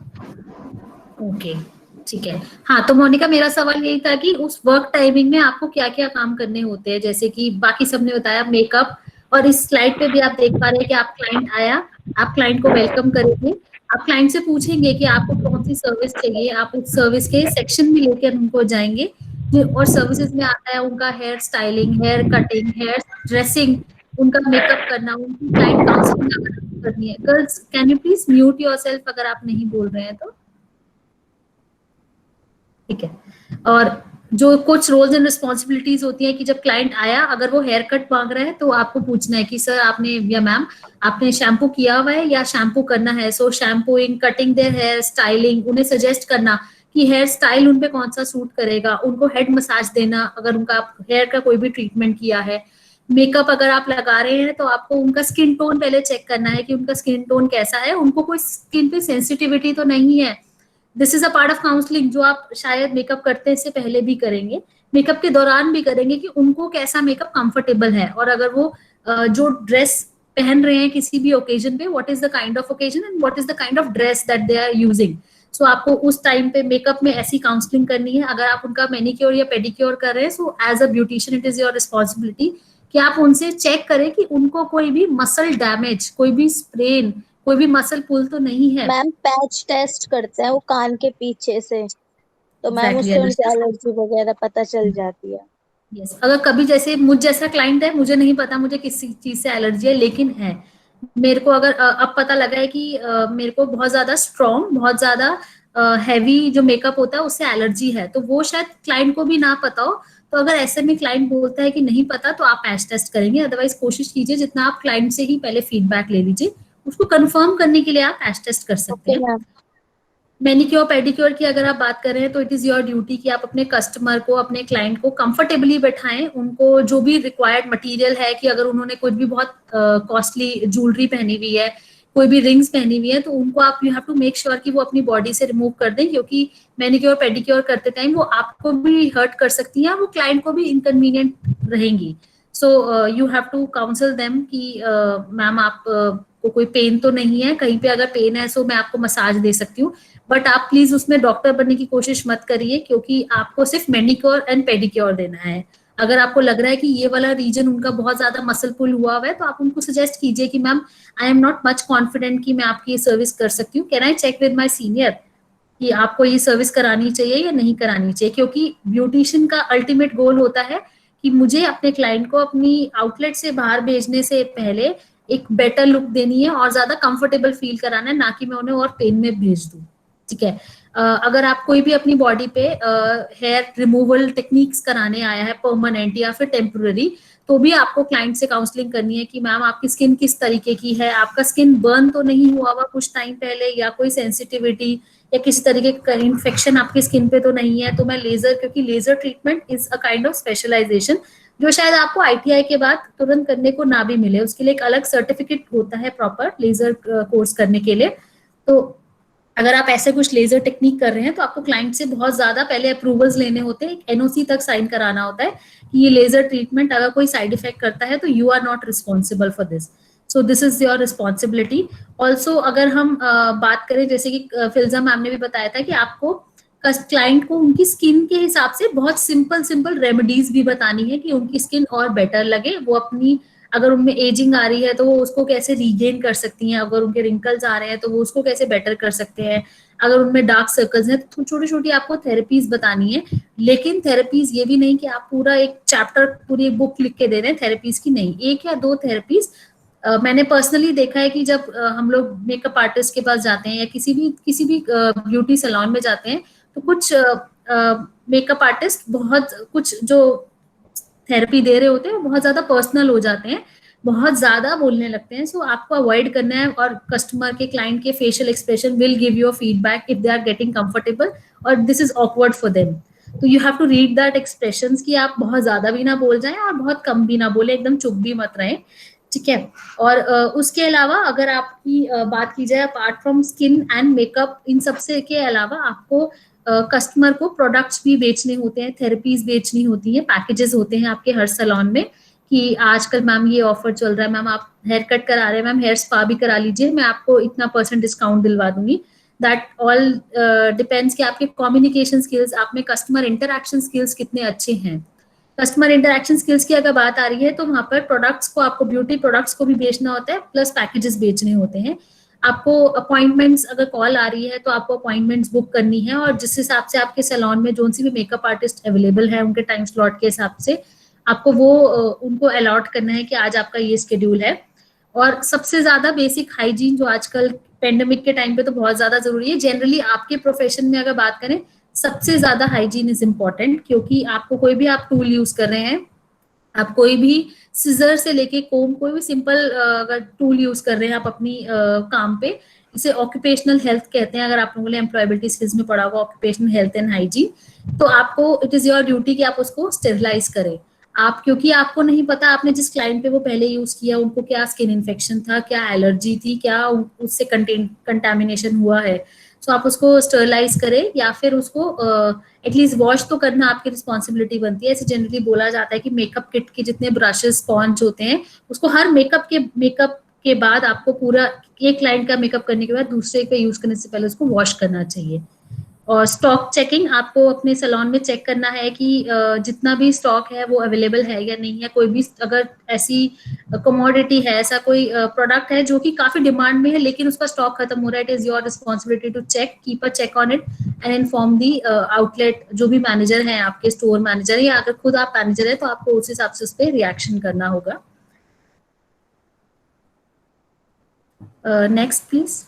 ओके, ठीक है। हाँ, तो मोनिका मेरा सवाल यही था कि उस वर्क टाइमिंग में आपको क्या क्या काम करने होते हैं, जैसे कि बाकी सबने बताया मेकअप, और इस स्लाइड पे भी आप देख पा रहे हैं कि आप क्लाइंट आया, आप क्लाइंट को वेलकम करेंगे, आप क्लाइंट से पूछेंगे कि आपको कौन सी सर्विस चाहिए, आप उस सर्विस के सेक्शन में लेकर उनको जाएंगे, और सर्विसेज में आता है उनका hair styling, hair cutting, hair dressing, उनका मेकअप करना, उनकी क्लाइंट काउंसलिंग करनी है। Girls can you please mute yourself अगर आप नहीं बोल रहे हैं तो। ठीक है, और जो कुछ रोल्स एंड रिस्पॉन्सिबिलिटीज होती है कि जब क्लाइंट आया, अगर वो हेयर कट मांग रहा है तो आपको पूछना है कि सर आपने या मैम आपने शैम्पू किया हुआ है या शैम्पू करना है, सो shampooing, cutting their hair, styling, उन्हें सजेस्ट करना कि हेयर स्टाइल उन पे कौन सा सूट करेगा, उनको हेड मसाज देना अगर उनका हेयर का कोई भी ट्रीटमेंट किया है, मेकअप अगर आप लगा रहे हैं तो आपको उनका स्किन टोन पहले चेक करना है कि उनका स्किन टोन कैसा है, उनको कोई स्किन पे सेंसिटिविटी तो नहीं है। This is a part of counselling जो आप शायद मेकअप करते हैं इससे पहले भी करेंगे, मेकअप के दौरान भी करेंगे कि उनको कैसा मेकअप कंफर्टेबल है, और अगर वो जो ड्रेस पहन रहे हैं किसी भी ओकेजन पे, what is the kind of occasion and what is the kind of dress that they are using. So आपको उस टाइम पे मेकअप में ऐसी काउंसलिंग करनी है। अगर आप उनका मैनिक्योर या पेडिक्योर कर रहे हैं, so as a beautician it is your responsibility कि आप उनसे चेक करें कि उनको कोई भी मसल डैमेज, कोई भी स्प्रेन, कोई भी मसल पुल तो नहीं है। मैम पैच टेस्ट करते हैं वो कान के पीछे से, तो मैम उससे उनकी एलर्जी वगैरह पता चल जाती है। यस, अगर कभी जैसे मुझ जैसा क्लाइंट है, मुझे नहीं पता मुझे किसी चीज से एलर्जी है, लेकिन है मेरे को, अगर अब पता लगा है कि मेरे को बहुत ज्यादा स्ट्रॉन्ग, बहुत ज्यादा हैवी जो मेकअप होता है उससे एलर्जी है, तो वो शायद क्लाइंट को भी ना पता हो। तो अगर ऐसे में क्लाइंट बोलता है कि नहीं पता तो आप पैच टेस्ट करेंगे, अदरवाइज कोशिश कीजिए जितना आप क्लाइंट से ही पहले फीडबैक ले लीजिए, उसको कंफर्म करने के लिए आप पैच टेस्ट कर सकते हैं। मैनिक्योर पेडिक्योर की अगर आप बात कर रहे हैं तो इट इज योर ड्यूटी कि आप अपने कस्टमर को, अपने क्लाइंट को कंफर्टेबली बैठाएं, उनको जो भी रिक्वायर्ड मटेरियल है, कि अगर उन्होंने कुछ भी बहुत कॉस्टली ज्वेलरी पहनी हुई है, कोई भी रिंग्स पहनी हुई है, तो उनको आप you have to make sure कि वो अपनी बॉडी से रिमूव कर दें, क्योंकि मैनिक्योर पेडिक्योर करते टाइम वो आपको भी हर्ट कर सकती है, वो क्लाइंट को भी इनकन्वीनियंट रहेंगी। So you have to counsel them कि मैम आप को कोई पेन तो नहीं है, कहीं पे अगर पेन है सो मैं आपको मसाज दे सकती हूँ, बट आप प्लीज उसमें डॉक्टर बनने की कोशिश मत करिए, क्योंकि आपको सिर्फ मैनिक्योर एंड पेडिक्योर देना है। अगर आपको लग रहा है कि ये वाला रीजन उनका बहुत ज्यादा मसल पुल हुआ हुआ है, तो आप उनको सजेस्ट कीजिए कि ma'am I am not much confident कि मैं आपकी ये सर्विस कर सकती हूँ, can I check with my senior कि आपको ये सर्विस करानी चाहिए या नहीं करानी चाहिए। क्योंकि ब्यूटिशियन का अल्टीमेट गोल होता है कि मुझे अपने क्लाइंट को अपनी आउटलेट से बाहर भेजने से पहले एक बेटर लुक देनी है और ज्यादा कंफर्टेबल फील कराना है, ना कि मैं उन्हें और पेन में भेज दूं। ठीक है, अगर आप कोई भी अपनी बॉडी पे हेयर रिमूवल टेक्निक्स कराने आया है, परमानेंट या फिर टेम्पररी, तो भी आपको क्लाइंट से काउंसलिंग करनी है कि मैम आपकी स्किन किस तरीके की है, आपका स्किन बर्न तो नहीं हुआ हुआ कुछ टाइम पहले, या कोई सेंसिटिविटी या किसी तरीके का इन्फेक्शन आपकी स्किन पे तो नहीं है, तो मैं लेजर, क्योंकि laser treatment is a kind of specialization जो शायद आपको ITI के बाद तुरंत करने को ना भी मिले, उसके लिए एक अलग सर्टिफिकेट होता है प्रॉपर लेजर कोर्स करने के लिए। तो अगर आप ऐसे कुछ लेजर टेक्निक कर रहे हैं तो आपको क्लाइंट से बहुत ज्यादा पहले अप्रूवल्स लेने होते हैं, एक NOC तक साइन कराना होता है कि ये लेजर ट्रीटमेंट अगर कोई साइड इफेक्ट करता है तो you are not responsible for this, so this is your responsibility. Also अगर हम बात करें, जैसे कि फिल्जा मैम ने भी बताया था कि आपको क्लाइंट को उनकी स्किन के हिसाब से बहुत सिंपल रेमेडीज भी बतानी है कि उनकी स्किन और बेटर लगे, वो अपनी, अगर उनमें एजिंग आ रही है तो वो उसको कैसे रीगेन कर सकती हैं, अगर उनके रिंकल्स आ रहे हैं तो वो उसको कैसे बेटर कर सकते हैं, अगर उनमें डार्क सर्कल्स हैं तो छोटी छोटी आपको थेरेपीज बतानी है। लेकिन थेरेपीज ये भी नहीं कि आप पूरा एक चैप्टर, पूरी एक बुक लिख के दे रहे हैं थेरेपीज की, नहीं, 1 या 2 थेरेपीज। मैंने पर्सनली देखा है कि जब हम लोग मेकअप आर्टिस्ट के पास जाते हैं या किसी भी ब्यूटी सैलून में जाते हैं, तो कुछ मेकअप आर्टिस्ट बहुत कुछ जो थेरेपी दे रहे होते हैं बहुत ज्यादा पर्सनल हो जाते हैं, बहुत ज्यादा बोलने लगते हैं। सो आपको अवॉइड करना है, और कस्टमर के, क्लाइंट के facial expression will give you feedback if they are getting comfortable और this is awkward for them. तो you have to read that expressions कि आप बहुत ज्यादा भी ना बोल जाएं और बहुत कम भी ना बोले, एकदम चुप भी मत रहें। ठीक है, और उसके अलावा अगर आपकी बात की जाए apart from skin and makeup, इन सबसे के अलावा आपको कस्टमर को प्रोडक्ट्स भी बेचने होते हैं, थेरेपीज बेचनी होती है, पैकेजेस होते हैं आपके हर सैलून में कि आजकल मैम ये ऑफर चल रहा है, मैम आप हेयर कट करा रहे हैं, मैम हेयर स्पा भी करा लीजिए, मैं आपको इतना % डिस्काउंट दिलवा दूंगी। दैट ऑल डिपेंड्स कि आपके कम्युनिकेशन स्किल्स, आप में कस्टमर इंटरक्शन स्किल्स कितने अच्छे हैं। कस्टमर इंटरक्शन स्किल्स की अगर बात आ रही है तो वहां पर प्रोडक्ट्स को, आपको ब्यूटी प्रोडक्ट्स को भी बेचना होता है, प्लस पैकेजेस बेचने होते हैं। आपको अपॉइंटमेंट्स, अगर कॉल आ रही है तो आपको अपॉइंटमेंट्स बुक करनी है, और जिस हिसाब से आपके सैलून में जो सी भी मेकअप आर्टिस्ट अवेलेबल है उनके टाइम स्लॉट के हिसाब से आपको वो उनको अलॉट करना है कि आज आपका ये स्केड्यूल है। और सबसे ज्यादा बेसिक हाइजीन जो आजकल पेंडेमिक के टाइम पे तो बहुत ज्यादा जरूरी है, जनरली आपके प्रोफेशन में अगर बात करें सबसे ज्यादा हाइजीन इज इम्पोर्टेंट, क्योंकि आपको कोई भी आप टूल यूज कर रहे हैं, आप कोई भी सिजर से लेके कोम, कोई भी सिंपल अगर टूल यूज कर रहे हैं आप अपनी काम पे, इसे ऑक्यूपेशनल हेल्थ कहते हैं, अगर आप लोगों ने एम्प्लॉयबिलिटी स्किल्स में पढ़ा हुआ ऑक्यूपेशनल हेल्थ एंड हाइजीन, तो आपको इट इज योर ड्यूटी कि आप उसको स्टेरिलाइज करें। आप, क्योंकि आपको नहीं पता आपने जिस क्लाइंट पे वो पहले यूज किया उनको क्या स्किन इन्फेक्शन था, क्या एलर्जी थी, क्या उससे कंटेमिनेशन हुआ है, तो आप उसको स्टरलाइज करें या फिर उसको एटलीस्ट वॉश तो करना आपकी रिस्पॉन्सिबिलिटी बनती है। ऐसे जनरली बोला जाता है कि मेकअप किट के जितने ब्रशेस, स्पॉन्ज होते हैं, उसको हर मेकअप के बाद आपको पूरा एक क्लाइंट का मेकअप करने के बाद दूसरे पे यूज करने से पहले उसको वॉश करना चाहिए। और स्टॉक चेकिंग, आपको अपने सैलून में चेक करना है कि जितना भी स्टॉक है वो अवेलेबल है या नहीं है। कोई भी अगर ऐसी कमोडिटी है, ऐसा कोई प्रोडक्ट है जो कि काफी डिमांड में है लेकिन उसका स्टॉक खत्म हो रहा है, it is your responsibility to check, keep a check on it and inform the outlet, जो भी मैनेजर है आपके, स्टोर मैनेजर, या अगर खुद आप मैनेजर है तो आपको उस हिसाब से उस पर रिएक्शन करना होगा। Next please.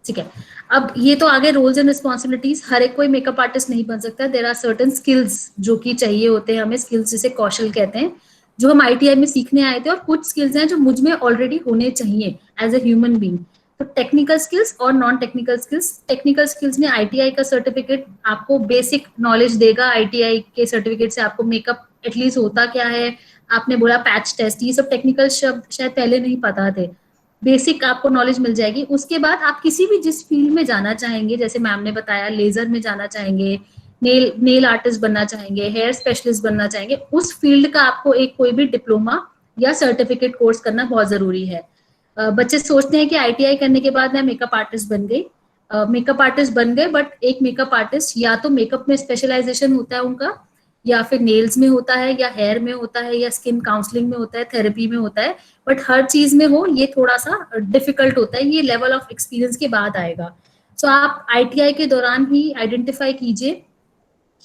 ठीक है, अब ये तो आगे रोल्स एंड रिस्पॉन्सिबिलिटीज, हर एक कोई मेकअप आर्टिस्ट नहीं बन सकता, देयर आर सर्टेन स्किल्स जो कि चाहिए होते हैं हमें, स्किल्स जिसे कौशल कहते हैं, जो हम ITI में सीखने आए थे, और कुछ स्किल्स हैं जो मुझ में ऑलरेडी होने चाहिए एज ए ह्यूमन बीइंग। तो टेक्निकल स्किल्स और non technical skills, technical skills में आईटीआई का सर्टिफिकेट आपको बेसिक नॉलेज देगा। आईटीआई के सर्टिफिकेट से आपको मेकअप एटलीस्ट होता क्या है, आपने बोला पैच टेस्ट, ये सब टेक्निकल शब्द शायद पहले नहीं पता थे, बेसिक आपको नॉलेज मिल जाएगी। उसके बाद आप किसी भी जिस फील्ड में जाना चाहेंगे, जैसे मैम ने बताया लेजर में जाना चाहेंगे, नेल आर्टिस्ट बनना चाहेंगे, हेयर स्पेशलिस्ट बनना चाहेंगे, उस फील्ड का आपको एक कोई भी डिप्लोमा या सर्टिफिकेट कोर्स करना बहुत जरूरी है। बच्चे सोचते हैं कि आईटीआई करने के बाद मैं मेकअप आर्टिस्ट बन गई, मेकअप आर्टिस्ट बन गए, बट एक मेकअप आर्टिस्ट या तो मेकअप में स्पेशलाइजेशन होता है उनका, या फिर नेल्स में होता है, या हेयर में होता है, या स्किन काउंसलिंग में होता है, थेरेपी में होता है, बट हर चीज में हो ये थोड़ा सा डिफिकल्ट होता है, ये लेवल ऑफ एक्सपीरियंस के बाद आएगा। सो आप आईटीआई के दौरान ही आइडेंटिफाई कीजिए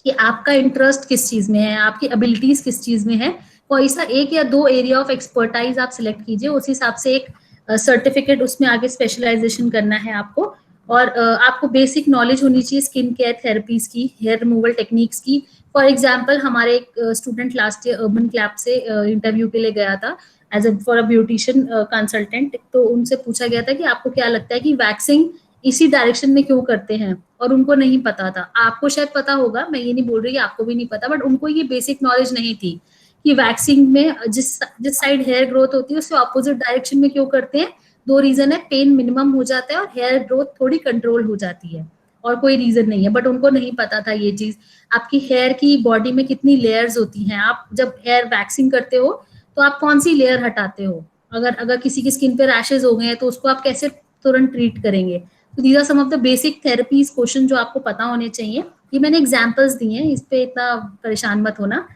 कि आपका इंटरेस्ट किस चीज में है, आपकी एबिलिटीज किस चीज में है, कोई सा एक या दो एरिया ऑफ एक्सपर्टाइज आप सिलेक्ट कीजिए, उस हिसाब से एक सर्टिफिकेट उसमें आगे स्पेशलाइजेशन करना है आपको। और आपको बेसिक नॉलेज होनी चाहिए स्किन केयर थेरेपीज की, हेयर रिमूवल टेक्निक्स की। फॉर एग्जाम्पल हमारे एक student last year Urban Clap से इंटरव्यू के लिए गया था as a for a beautician consultant, तो उनसे पूछा गया था कि आपको क्या लगता है कि वैक्सिंग इसी डायरेक्शन में क्यों करते हैं, और उनको नहीं पता था। आपको शायद पता होगा, मैं ये नहीं बोल रही आपको भी नहीं पता, बट उनको ये बेसिक नॉलेज नहीं थी कि वैक्सिंग में जिस साइड हेयर ग्रोथ होती है उससे ऑपोजिट डायरेक्शन में क्यों करते हैं। दो रीजन है, पेन मिनिमम हो जाता है और हेयर ग्रोथ थोड़ी कंट्रोल हो जाती है, और कोई रीजन नहीं है, बट उनको नहीं पता था ये चीज। आपकी हेयर की बॉडी में कितनी लेयर्स होती हैं, आप जब हेयर वैक्सिंग करते हो तो आप कौन सी लेयर हटाते हो, अगर किसी की स्किन पे रैशेज हो गए हैं तो उसको आप कैसे तुरंत ट्रीट करेंगे। तो these are some of the basic therapies question जो आपको पता होने चाहिए। ये मैंने एग्जाम्पल्स दिए हैं, इस पे इतना परेशान मत होना,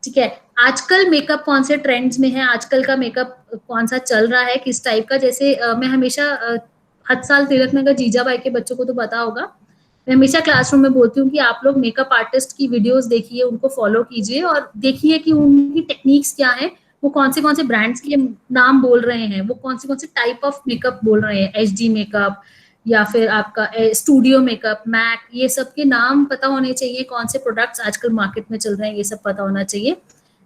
ठीक है। आजकल मेकअप कौन से ट्रेंड्स में है, आजकल का मेकअप कौन सा चल रहा है, किस टाइप का, जैसे मैं हमेशा हर साल तिलक नगर जीजाबाई के बच्चों को तो पता होगा, मैं हमेशा क्लासरूम में बोलती हूँ कि आप लोग मेकअप आर्टिस्ट की वीडियोस देखिए, उनको फॉलो कीजिए और देखिए कि उनकी टेक्निक्स क्या है, वो कौन से ब्रांड्स के नाम बोल रहे हैं, वो कौन से टाइप ऑफ मेकअप बोल रहे हैं, एचडी मेकअप या फिर आपका स्टूडियो मेकअप, मैक, ये सब के नाम पता होने चाहिए, कौन से प्रोडक्ट्स आजकल मार्केट में चल रहे हैं ये सब पता होना चाहिए।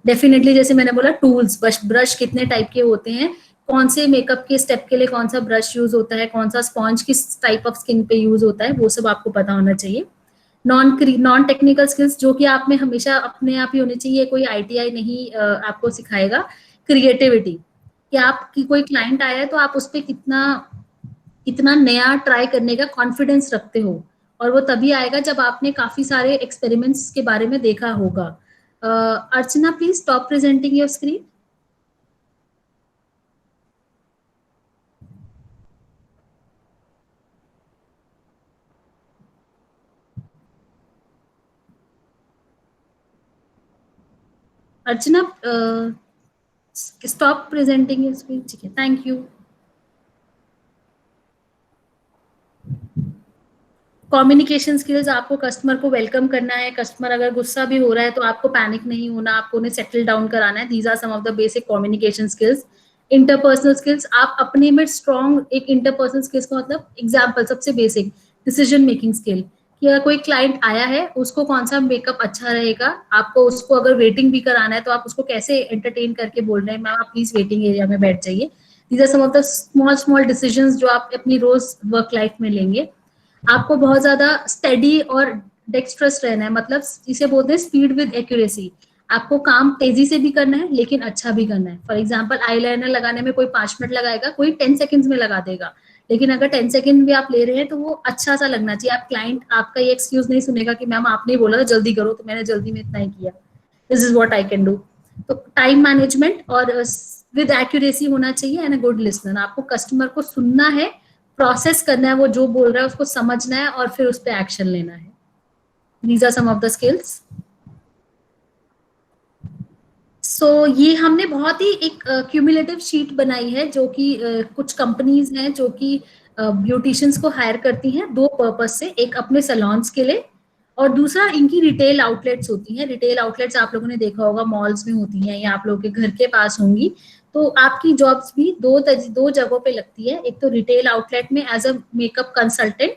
डेफिनेटली जैसे मैंने बोला टूल्स, ब्रश कितने टाइप के होते हैं, कौन से मेकअप के स्टेप के लिए कौन सा ब्रश यूज होता है, कौन सा स्पॉन्ज किस टाइप ऑफ स्किन पे यूज होता है, वो सब आपको पता होना चाहिए। नॉन टेक्निकल स्किल्स जो कि आप में हमेशा अपने आप ही होनी चाहिए, कोई आईटीआई नहीं आपको सिखाएगा। क्रिएटिविटी, कि आपकी कोई क्लाइंट आया है तो आप उस पर कितना नया ट्राई करने का कॉन्फिडेंस रखते हो, और वो तभी आएगा जब आपने काफी सारे एक्सपेरिमेंट्स के बारे में देखा होगा। Archana please stop presenting your screen. Archana stop presenting your screen, ठीक है, थैंक यू। कम्युनिकेशन स्किल्स, आपको कस्टमर को वेलकम करना है, कस्टमर अगर गुस्सा भी हो रहा है तो आपको पैनिक नहीं होना, आपको उन्हें सेटल डाउन कराना है। These are some of the basic communication skills. Interpersonal skills, आप अपने में स्ट्रॉन्ग, एक इंटरपर्सनल स्किल्स का मतलब एग्जाम्पल सबसे बेसिक डिसीजन मेकिंग स्किल, कि अगर कोई क्लाइंट आया है उसको कौन सा मेकअप अच्छा रहेगा, आपको उसको अगर वेटिंग भी कराना है तो आप उसको कैसे एंटरटेन करके बोल रहे हैं मैम आप प्लीज वेटिंग एरिया में बैठ जाइए। These are some of the small decisions जो आप अपनी रोज वर्क लाइफ में लेंगे। आपको बहुत ज्यादा स्टडी और डेक्स्ट्रस रहना है, मतलब इसे बोलते हैं स्पीड विद एक्यूरेसी। आपको काम तेजी से भी करना है लेकिन अच्छा भी करना है। फॉर एग्जांपल आईलाइनर लगाने में कोई 5 मिनट लगाएगा, कोई 10 सेकंड्स में लगा देगा, लेकिन अगर 10 सेकंड भी आप ले रहे हैं तो वो अच्छा सा लगना चाहिए। आप क्लाइंट आपका ये एक्सक्यूज नहीं सुनेगा कि मैम आपने ही बोला था जल्दी करो तो मैंने जल्दी में इतना ही किया, this is what I can do. तो टाइम मैनेजमेंट और विद एक्यूरेसी होना चाहिए एंड अ गुड लिसनर। आपको कस्टमर को सुनना है, प्रोसेस करना है, वो जो बोल रहा है उसको समझना है और फिर उस पर एक्शन लेना है। These are some of the skills. So ये हमने बहुत ही एक क्यूमुलेटिव शीट बनाई है जो कि कुछ कंपनीज हैं जो कि ब्यूटिशियंस को हायर करती हैं दो पर्पस से, एक अपने सैलून्स के लिए और दूसरा इनकी रिटेल आउटलेट्स होती हैं। रिटेल आउटलेट्स आप लोगों ने देखा होगा मॉल्स में होती हैं या आप लोगों के घर के पास होंगी। तो आपकी जॉब्स भी दो जगहों पे लगती है, एक तो रिटेल आउटलेट में एज अ मेकअप कंसल्टेंट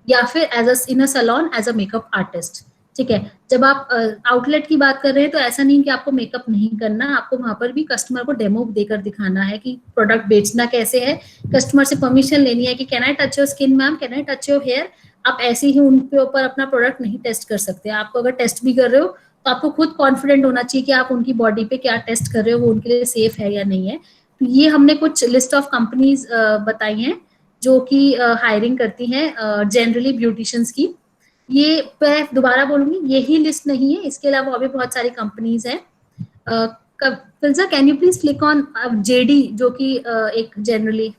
या फिर as in a salon as a makeup artist. ठीक है। जब आप आउटलेट की बात कर रहे हैं तो ऐसा नहीं कि आपको मेकअप नहीं करना, आपको वहां पर भी कस्टमर को डेमो देकर दिखाना है कि प्रोडक्ट बेचना कैसे है, कस्टमर से परमिशन लेनी है कि can I touch your skin ma'am, can I touch your hair. आप ऐसे ही उनके ऊपर अपना प्रोडक्ट नहीं टेस्ट कर सकते। आपको अगर टेस्ट भी कर रहे हो तो आपको खुद कॉन्फिडेंट होना चाहिए कि आप उनकी बॉडी पे क्या टेस्ट कर रहे हो, वो उनके लिए सेफ है या नहीं है। तो ये हमने कुछ लिस्ट ऑफ कंपनीज बताई हैं जो कि हायरिंग करती हैं जनरली ब्यूटिशियंस की। ये मैं दोबारा बोलूंगी, यही लिस्ट नहीं है, इसके अलावा और भी बहुत सारी कंपनीज हैं। Filza can you please click on JD, जो कि एक जनरली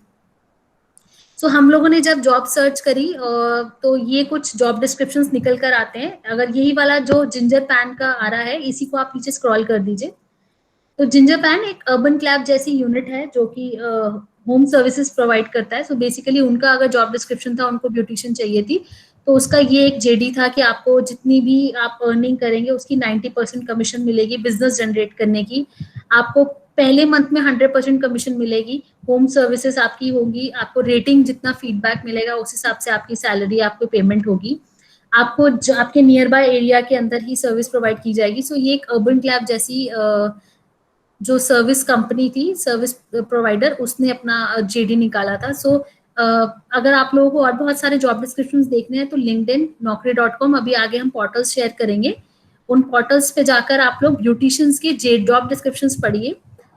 सो हम लोगों ने जब जॉब सर्च करी तो ये कुछ जॉब डिस्क्रिप्शंस निकल कर आते हैं। अगर यही वाला जो जिंजर पैन का आ रहा है, इसी को आप नीचे स्क्रॉल कर दीजिए। तो जिंजर पैन एक अर्बन क्लैब जैसी यूनिट है जो कि होम सर्विसेज प्रोवाइड करता है। सो बेसिकली उनका अगर जॉब डिस्क्रिप्शन था, उनको ब्यूटिशियन चाहिए थी, तो उसका ये एक जेडी था कि आपको जितनी भी आप अर्निंग करेंगे उसकी 90% कमीशन मिलेगी बिजनेस जनरेट करने की। आपको पहले मंथ में 100% कमीशन मिलेगी। होम सर्विसेज आपकी होगी, आपको रेटिंग जितना फीडबैक मिलेगा उस हिसाब से आपकी सैलरी, आपको पेमेंट होगी। आपको आपके नियर बाय एरिया के अंदर ही सर्विस प्रोवाइड की जाएगी। सो ये एक अर्बन क्लैब जैसी जो सर्विस कंपनी थी, सर्विस प्रोवाइडर, उसने अपना जेडी निकाला था। सो अगर आप लोगों को और बहुत सारे जॉब डिस्क्रिप्शंस देखने हैं तो लिंक्डइन, naukri.com, अभी आगे हम पोर्टल्स शेयर करेंगे, उन पोर्टल्स पे जाकर आप लोग ब्यूटिशियंस के जॉब डिस्क्रिप्शंस पढ़िए।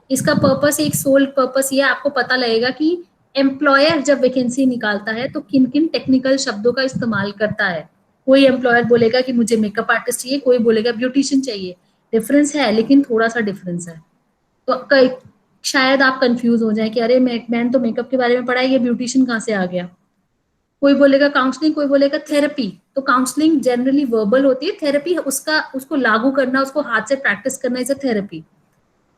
इसका पर्पस, एक सोल पर्पस ये आपको पता लगेगा कि एम्प्लॉयर जब वैकेंसी निकालता है तो किन किन टेक्निकल शब्दों का इस्तेमाल करता है। कोई एम्प्लॉयर बोलेगा कि मुझे मेकअप आर्टिस्ट चाहिए, कोई बोलेगा ब्यूटिशियन चाहिए। डिफरेंस है, लेकिन थोड़ा सा डिफरेंस है। तो शायद आप कंफ्यूज हो जाए कि अरे मैंने तो मेकअप के बारे में पढ़ा है, ये ब्यूटिशियन कहाँ से आ गया। कोई बोलेगा काउंसलिंग, कोई बोलेगा थेरेपी। तो काउंसलिंग जनरली वर्बल होती है, थेरेपी उसको लागू करना, उसको हाथ से प्रैक्टिस करना इज अ थेरेपी।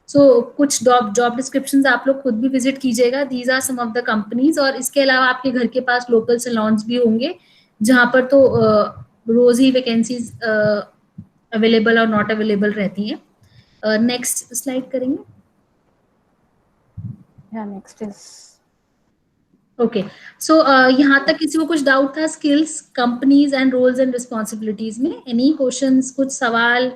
सो कुछ जॉब डिस्क्रिप्शंस आप लोग खुद भी विजिट कीजिएगा। These are some of the companies. और इसके अलावा आपके घर के पास लोकल सैलून्स भी होंगे जहां पर तो रोज ही वैकेंसीज अवेलेबल और नॉट अवेलेबल रहती हैं। नेक्स्ट स्लाइड करेंगे। Next is okay. सो यहाँ तक किसी को कुछ डाउट था skills, companies and roles and responsibilities में? एनी क्वेश्चंस, कुछ सवाल?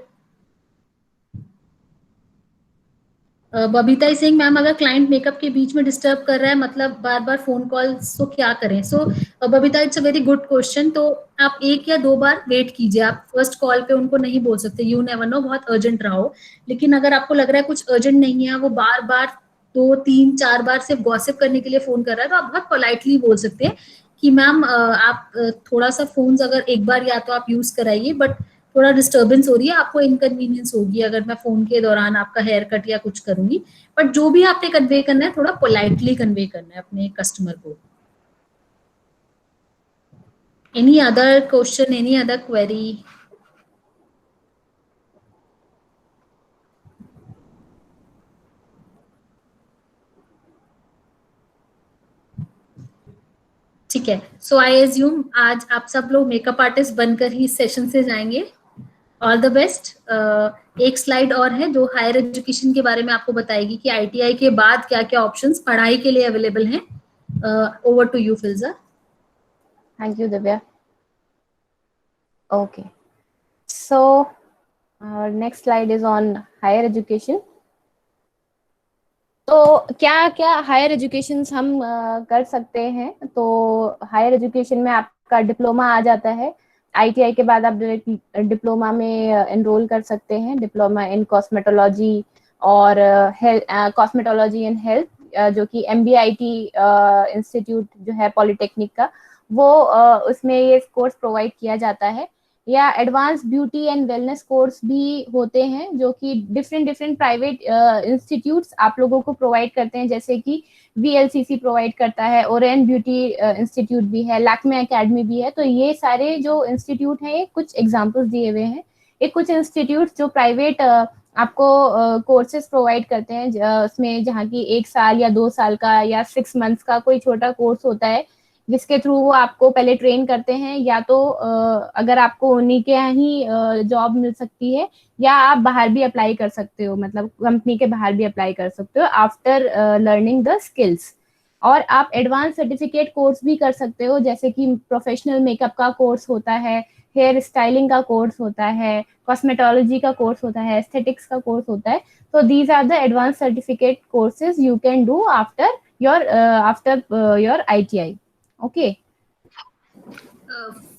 बबीता सिंह मैम, अगर क्लाइंट मेकअप के बीच में डिस्टर्ब कर रहा है, मतलब बार बार फोन कॉल्स, तो क्या करें? So Babita, it's a very good question. तो आप 1 या 2 बार वेट कीजिए। आप फर्स्ट कॉल पे उनको नहीं बोल सकते, यू नेवर नो, बहुत अर्जेंट रहा हो। लेकिन अगर आपको लग रहा है कुछ अर्जेंट नहीं है, वो बार बार 2, 3, 4 बार सिर्फ गॉसिप करने के लिए फोन कर रहा है, तो आप बहुत पोलाइटली बोल सकते हैं कि मैम आप थोड़ा सा फोन अगर एक बार या तो आप यूज कराइए, बट थोड़ा डिस्टर्बेंस हो रही है, आपको इनकन्वीनियंस होगी अगर मैं फोन के दौरान आपका हेयर कट या कुछ करूंगी। बट जो भी आपने कन्वे करना है, थोड़ा पोलाइटली कन्वे करना है अपने कस्टमर को। Any other question, any other query? ठीक है। सो आई एज्यूम आज आप सब लोग मेकअप आर्टिस्ट बनकर ही इस सेशन से जाएंगे। All the best. एक स्लाइड और है जो हायर एजुकेशन के बारे में आपको बताएगी कि आईटीआई के बाद क्या क्या ऑप्शंस पढ़ाई के लिए अवेलेबल हैं। Over to you Filza. Thank you Divya. Okay, so next slide is on higher education. तो क्या क्या हायर एजुकेशन हम कर सकते हैं? तो हायर एजुकेशन में आपका डिप्लोमा आ जाता है। आईटीआई के बाद आप डायरेक्ट डिप्लोमा में एनरोल कर सकते हैं, डिप्लोमा इन कॉस्मेटोलॉजी और कॉस्मेटोलॉजी इन हेल्थ, जो कि MBIT इंस्टीट्यूट जो है पॉलिटेक्निक का, वो उसमें ये कोर्स प्रोवाइड किया जाता है। या advance beauty and wellness course भी होते हैं जो कि डिफरेंट प्राइवेट इंस्टीट्यूट्स आप लोगों को प्रोवाइड करते हैं, जैसे कि VLCC प्रोवाइड करता है, ओरेन ब्यूटी इंस्टीट्यूट भी है, लैक्मे एकेडमी भी है। तो ये सारे जो इंस्टीट्यूट हैं, ये कुछ एग्जांपल्स दिए हुए हैं। ये कुछ इंस्टीट्यूट जो प्राइवेट आपको कोर्सेज प्रोवाइड करते हैं, उसमें जहाँ की 1 साल या 2 साल का या 6 मंथ्स का कोई छोटा कोर्स होता है, जिसके थ्रू वो आपको पहले ट्रेन करते हैं, या तो अगर आपको उन्हीं के यहाँ ही जॉब मिल सकती है, या आप बाहर भी अप्लाई कर सकते हो, मतलब कंपनी के बाहर भी अप्लाई कर सकते हो आफ्टर लर्निंग द स्किल्स। और आप एडवांस सर्टिफिकेट कोर्स भी कर सकते हो, जैसे कि प्रोफेशनल मेकअप का कोर्स होता है, हेयर स्टाइलिंग का कोर्स होता है, कॉस्मेटोलॉजी का कोर्स होता है, एस्थेटिक्स का कोर्स होता है. So these are the advanced certificate courses you can do after your ITI. Okay.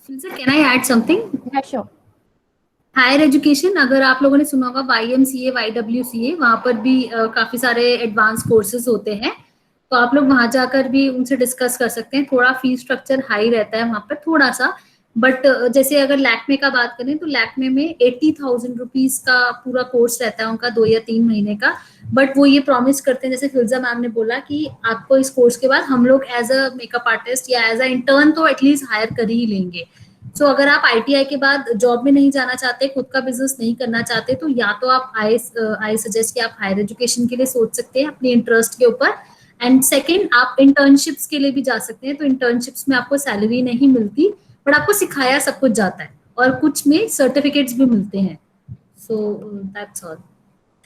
Filza, can I add something? Yeah, sure. Higher education, अगर आप लोगों ने सुना होगा YMCA, YWCA, वहां पर भी काफी सारे एडवांस कोर्सेज होते हैं, तो आप लोग वहां जाकर भी उनसे डिस्कस कर सकते हैं. थोड़ा फीस स्ट्रक्चर हाई रहता है वहां पर थोड़ा सा, बट जैसे अगर लैक्मे का बात करें तो लैक्मे में 80,000 रुपीज का पूरा कोर्स रहता है उनका 2 या 3 महीने का. बट वो ये प्रॉमिस करते हैं, जैसे फिल्जा मैम ने बोला, कि आपको इस कोर्स के बाद हम लोग एज अ मेकअप आर्टिस्ट या एज अ इंटर्न तो एटलीस्ट हायर कर ही लेंगे. सो अगर आप ITI के बाद जॉब में नहीं जाना चाहते, खुद का बिजनेस नहीं करना चाहते, तो या तो आप आई सजेस्ट कि आप हायर एजुकेशन के लिए सोच सकते हैं अपनी इंटरेस्ट के ऊपर. एंड सेकंड, आप इंटर्नशिप्स के लिए भी जा सकते हैं. तो इंटर्नशिप्स में आपको सैलरी नहीं मिलती, बट आपको सिखाया सब कुछ जाता है, और कुछ में सर्टिफिकेट्स भी मिलते हैं. So that's all.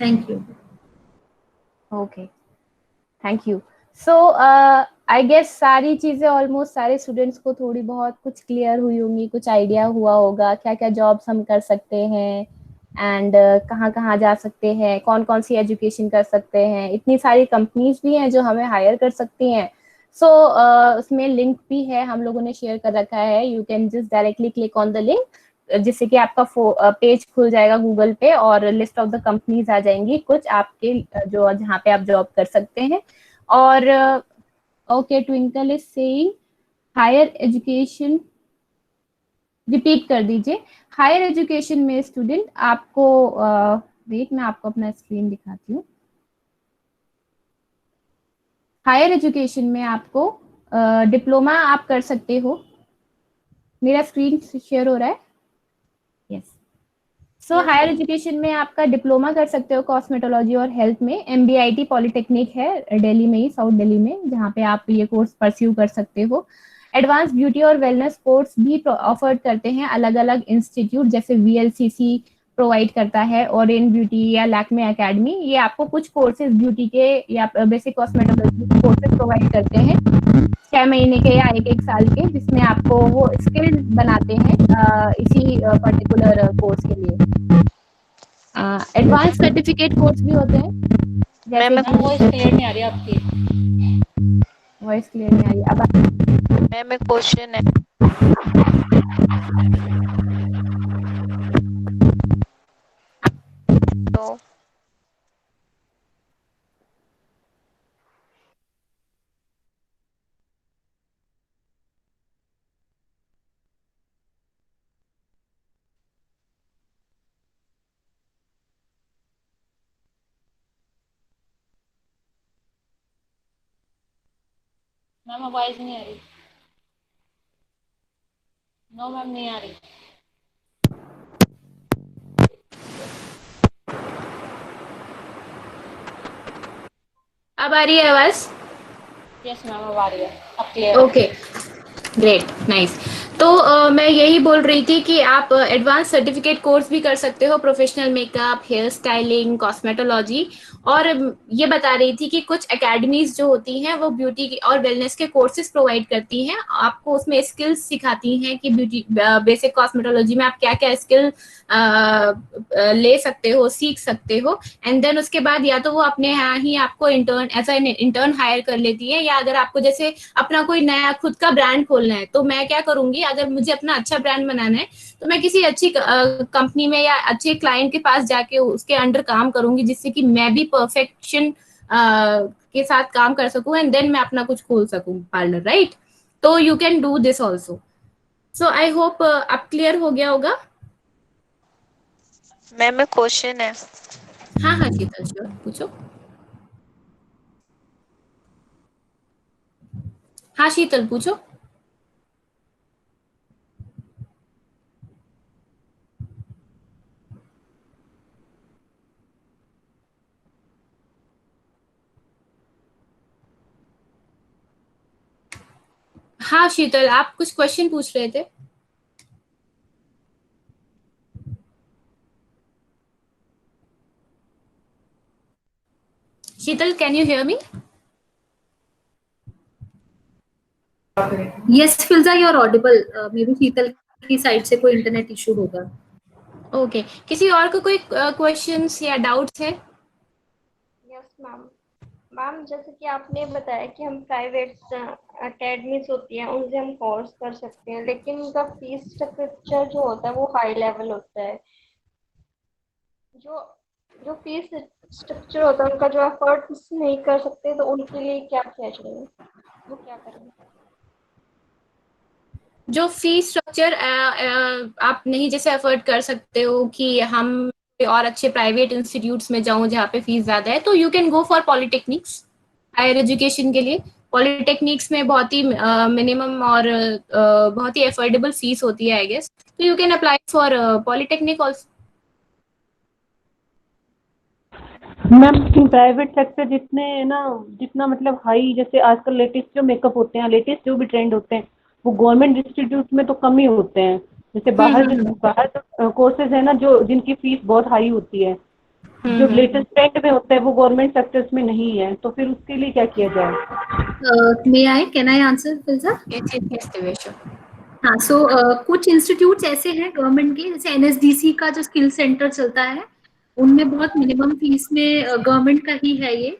Thank you. Okay. Thank you. So I guess सारी चीजें ऑलमोस्ट सारे स्टूडेंट्स को थोड़ी बहुत कुछ क्लियर हुई होंगी, कुछ आइडिया हुआ होगा क्या क्या जॉब्स हम कर सकते हैं, एंड कहाँ कहाँ जा सकते हैं, कौन कौन सी एजुकेशन कर सकते हैं. इतनी सारी कंपनीज भी हैं जो हमें हायर कर सकती हैं. सो उसमें लिंक भी है, हम लोगों ने शेयर कर रखा है. You can just directly click on the link, जिससे कि आपका पेज खुल जाएगा गूगल पे और लिस्ट ऑफ द कंपनीज आ जाएंगी कुछ आपके, जो जहाँ पे आप जॉब कर सकते हैं. और okay, Twinkle is saying higher education, repeat कर दीजिए. हायर एजुकेशन में स्टूडेंट आपको वेट, मैं आपको अपना स्क्रीन दिखाती हूँ. हायर एजुकेशन में आपको डिप्लोमा आप कर सकते हो. मेरा स्क्रीन शेयर हो रहा है? यस. सो हायर एजुकेशन में आपका डिप्लोमा कर सकते हो कॉस्मेटोलॉजी और हेल्थ में. MBIT पॉलिटेक्निक है दिल्ली में ही, साउथ दिल्ली में, जहाँ पे आप ये कोर्स परस्यू कर सकते हो. एडवांस ब्यूटी और वेलनेस कोर्स भी ऑफर करते हैं अलग अलग इंस्टीट्यूट, जैसे VLCC प्रोवाइड करता है, ओरियन ब्यूटी या लैक्मे एकेडमी. ये आपको कुछ कोर्सेज ब्यूटी के या बेसिक कॉस्मेटोलॉजी कोर्सेज प्रोवाइड करते हैं 6 महीने के या एक साल के, जिसमें आपको वो स्किल बनाते हैं इसी पर्टिकुलर कोर्स के लिए. एडवांस सर्टिफिकेट कोर्स भी होते हैं. वॉइस क्लियर नहीं आ रही आपकी. वॉइस क्लियर नहीं आ रही. अब मैम एक क्वेश्चन है. तो मैम आवाज नहीं आ रही. नो मैम, नहीं आ रही. अब आ रही है आवाज? यस मैम, अब आ रही है. अब क्लियर. Okay, great, nice. तो मैं यही बोल रही थी कि आप एडवांस सर्टिफिकेट कोर्स भी कर सकते हो, professional makeup, hair styling, cosmetology. और ये बता रही थी कि कुछ एकेडमीज जो होती हैं वो ब्यूटी और वेलनेस के कोर्सेज प्रोवाइड करती हैं, आपको उसमें स्किल्स सिखाती हैं कि ब्यूटी बेसिक कॉस्मेटोलॉजी में आप क्या क्या स्किल ले सकते हो, सीख सकते हो. एंड देन उसके बाद या तो वो अपने यहाँ ही आपको intern as an intern hire कर लेती है, या अगर आपको जैसे अपना कोई नया खुद का ब्रांड खोलना है, तो मैं क्या करूंगी, अगर मुझे अपना अच्छा ब्रांड बनाना है तो मैं किसी अच्छी कंपनी में या अच्छे क्लाइंट के पास जाके उसके अंडर काम करूंगी, जिससे कि मैं भी परफेक्शन के साथ काम कर सकूं, एंड देन मैं अपना कुछ खोल सकूं पार्लर, राइट? तो you can do this also. So I hope अब क्लियर हो गया होगा. मैम एक क्वेश्चन है. हाँ हाँ शीतल, श्योर, पूछो. हाँ शीतल, पूछो. हाँ शीतल, आप कुछ क्वेश्चन पूछ रहे थे. Sheetal, can you hear me? Yes, Filza, you're audible. Maybe Sheetal की साइड से कोई इंटरनेट इशू होगा। ओके, किसी और को कोई क्वेश्चंस या डाउट्स है? Yes ma'am. मैम जैसे कि आपने बताया कि हम प्राइवेट अकेडमीज होती हैं उनसे हम कोर्स कर सकते हैं, लेकिन उनका फीस स्ट्रक्चर जो होता है वो हाई लेवल होता है। जो जो फीस स्ट्रक्चर होता है उनका जो एफर्ट नहीं कर सकते, तो उनके लिए क्या किया जाए, वो क्या करें? जो फीस स्ट्रक्चर आप नहीं जैसे अफोर्ड कर सकते हो कि हम और अच्छे प्राइवेट इंस्टीट्यूट्स में जाऊं जहाँ पे फीस ज्यादा है, तो you can go for polytechnics higher education के लिए। पॉलिटेक्निक्स में बहुत ही मिनिमम और बहुत ही अफोर्डेबल फीस होती है आई गेस, तो you can apply for polytechnic also. Ma'am private sector जितने ना, जितना मतलब हाई, जैसे आजकल लेटेस्ट जो मेकअप होते हैं, लेटेस्ट जो भी ट्रेंड होते हैं, वो गवर्नमेंट इंस्टीट्यूट में तो कम ही होते हैं। जैसे बाहर कोर्सेज है ना जो जिनकी फीस बहुत हाई होती है, जो लेटेस्ट ट्रेंड में होता है वो गवर्नमेंट सेक्टर्स में नहीं है, तो फिर उसके लिए क्या किया जाए? Can I answer Filza? Yes Divesh. हाँ, सो कुछ इंस्टीट्यूट्स ऐसे हैं गवर्नमेंट के, जैसे एनएसडीसी का जो स्किल सेंटर चलता है, उनमें बहुत मिनिमम फीस में गवर्नमेंट का ही है ये,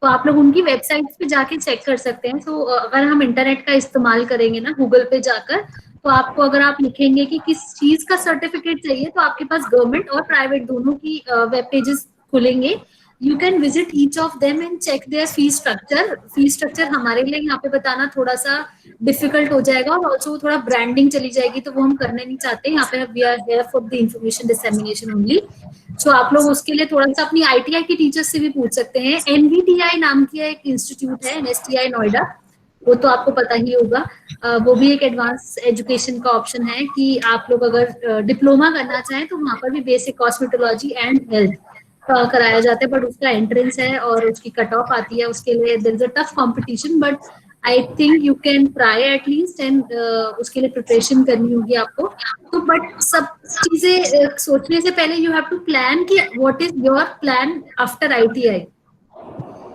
तो आप लोग उनकी वेबसाइट्स पे जाके चेक कर सकते हैं। तो अगर हम इंटरनेट का इस्तेमाल करेंगे ना गूगल पे जाकर, तो आपको अगर आप लिखेंगे कि किस चीज का सर्टिफिकेट चाहिए, तो आपके पास गवर्नमेंट और प्राइवेट दोनों की वेब पेजेस खुलेंगे। You can visit each of them and check their fees structure. Fees structure हमारे लिए यहाँ पे बताना थोड़ा सा डिफिकल्ट हो जाएगा, और ऑल्सो थोड़ा ब्रांडिंग चली जाएगी, तो वो हम करने नहीं चाहते। यहाँ पे we are here for the information dissemination only. So आप लोग उसके लिए थोड़ा सा अपनी आईटीआई की टीचर्स से भी पूछ सकते हैं। एनवीटीआई नाम की एक इंस्टीट्यूट है, एनएसटीआई नोएडा, वो तो आपको पता ही होगा। वो भी एक एडवांस एजुकेशन का ऑप्शन है कि आप लोग अगर डिप्लोमा करना चाहें तो वहाँ पर भी बेसिक कॉस्मेटोलॉजी एंड हेल्थ कराया जाता है, बट उसका एंट्रेंस है और उसकी कट ऑफ आती है, उसके लिए there is a tough competition, but I think you can try at least, and उसके लिए प्रिपरेशन करनी होगी आपको। तो बट सब चीजें सोचने से पहले यू हैव टू प्लान कि what is your plan after ITI.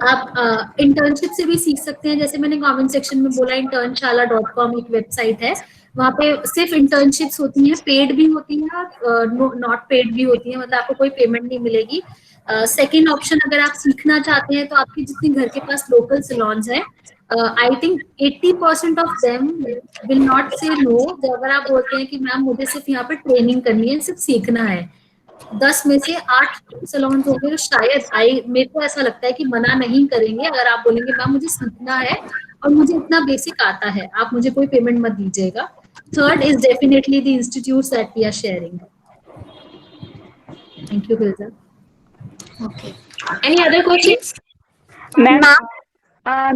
आप इंटर्नशिप से भी सीख सकते हैं, जैसे मैंने कमेंट सेक्शन में बोला, internShala.com एक वेबसाइट है, वहाँ पे सिर्फ इंटर्नशिप्स होती हैं, पेड भी होती हैं और नॉट पेड भी होती हैं, मतलब आपको कोई पेमेंट नहीं मिलेगी। सेकेंड ऑप्शन, अगर आप सीखना चाहते हैं तो आपके जितने घर के पास लोकल सैलून्स हैं, I think 80% of them will not से नो। अगर आप बोलते हैं कि मैम मुझे सिर्फ यहाँ पे ट्रेनिंग करनी है, सिर्फ सीखना है, 10 में से 8 सैलून होंगे तो शायद मेरे को ऐसा लगता है कि मना नहीं करेंगे अगर आप बोलेंगे मैम मुझे सीखना है और मुझे इतना बेसिक आता है, आप मुझे कोई पेमेंट मत दीजिएगा। Third is definitely the institutes that we are sharing. Thank you Filza. Okay, any other questions? Ma'am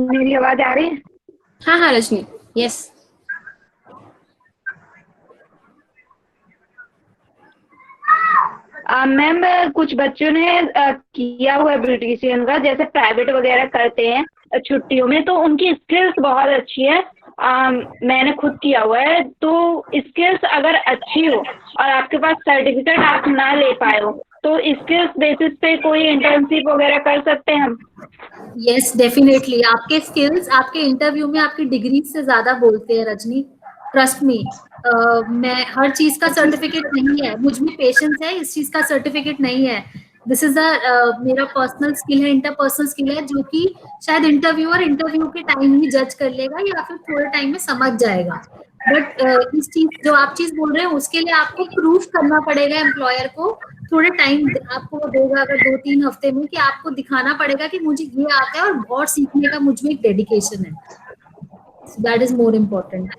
मेरी आवाज आ रही है? हाँ हाँ रजनी, यस। मैम कुछ बच्चों ने किया हुआ है ब्यूटिशियन का, जैसे प्राइवेट वगैरह करते हैं छुट्टियों में, तो उनकी स्किल्स बहुत अच्छी है। मैंने खुद किया हुआ है, तो स्किल्स अगर अच्छी हो और आपके पास सर्टिफिकेट आप ना ले पाए हो, तो स्किल्स बेसिस पे कोई इंटर्नशिप वगैरह कर सकते हैं हम? यस डेफिनेटली, आपके स्किल्स आपके इंटरव्यू में आपकी डिग्री से ज्यादा बोलते हैं रजनी, ट्रस्ट मी। मैं हर चीज का सर्टिफिकेट नहीं है, मुझ में पेशेंस है, इस चीज का सर्टिफिकेट नहीं है। दिस इज मेरा पर्सनल स्किल है, इंटरपर्सनल स्किल है, जो कि शायद इंटरव्यू के टाइम ही जज कर लेगा या फिर थोड़े टाइम में समझ जाएगा। बट इस चीज जो आप चीज बोल रहे हैं उसके लिए आपको प्रूफ करना पड़ेगा एम्प्लॉयर को, थोड़े टाइम आपको देगा, अगर 2-3 हफ्ते में, कि आपको दिखाना पड़ेगा कि मुझे ये आता है और सीखने का मुझ में एक डेडिकेशन है। That is more important.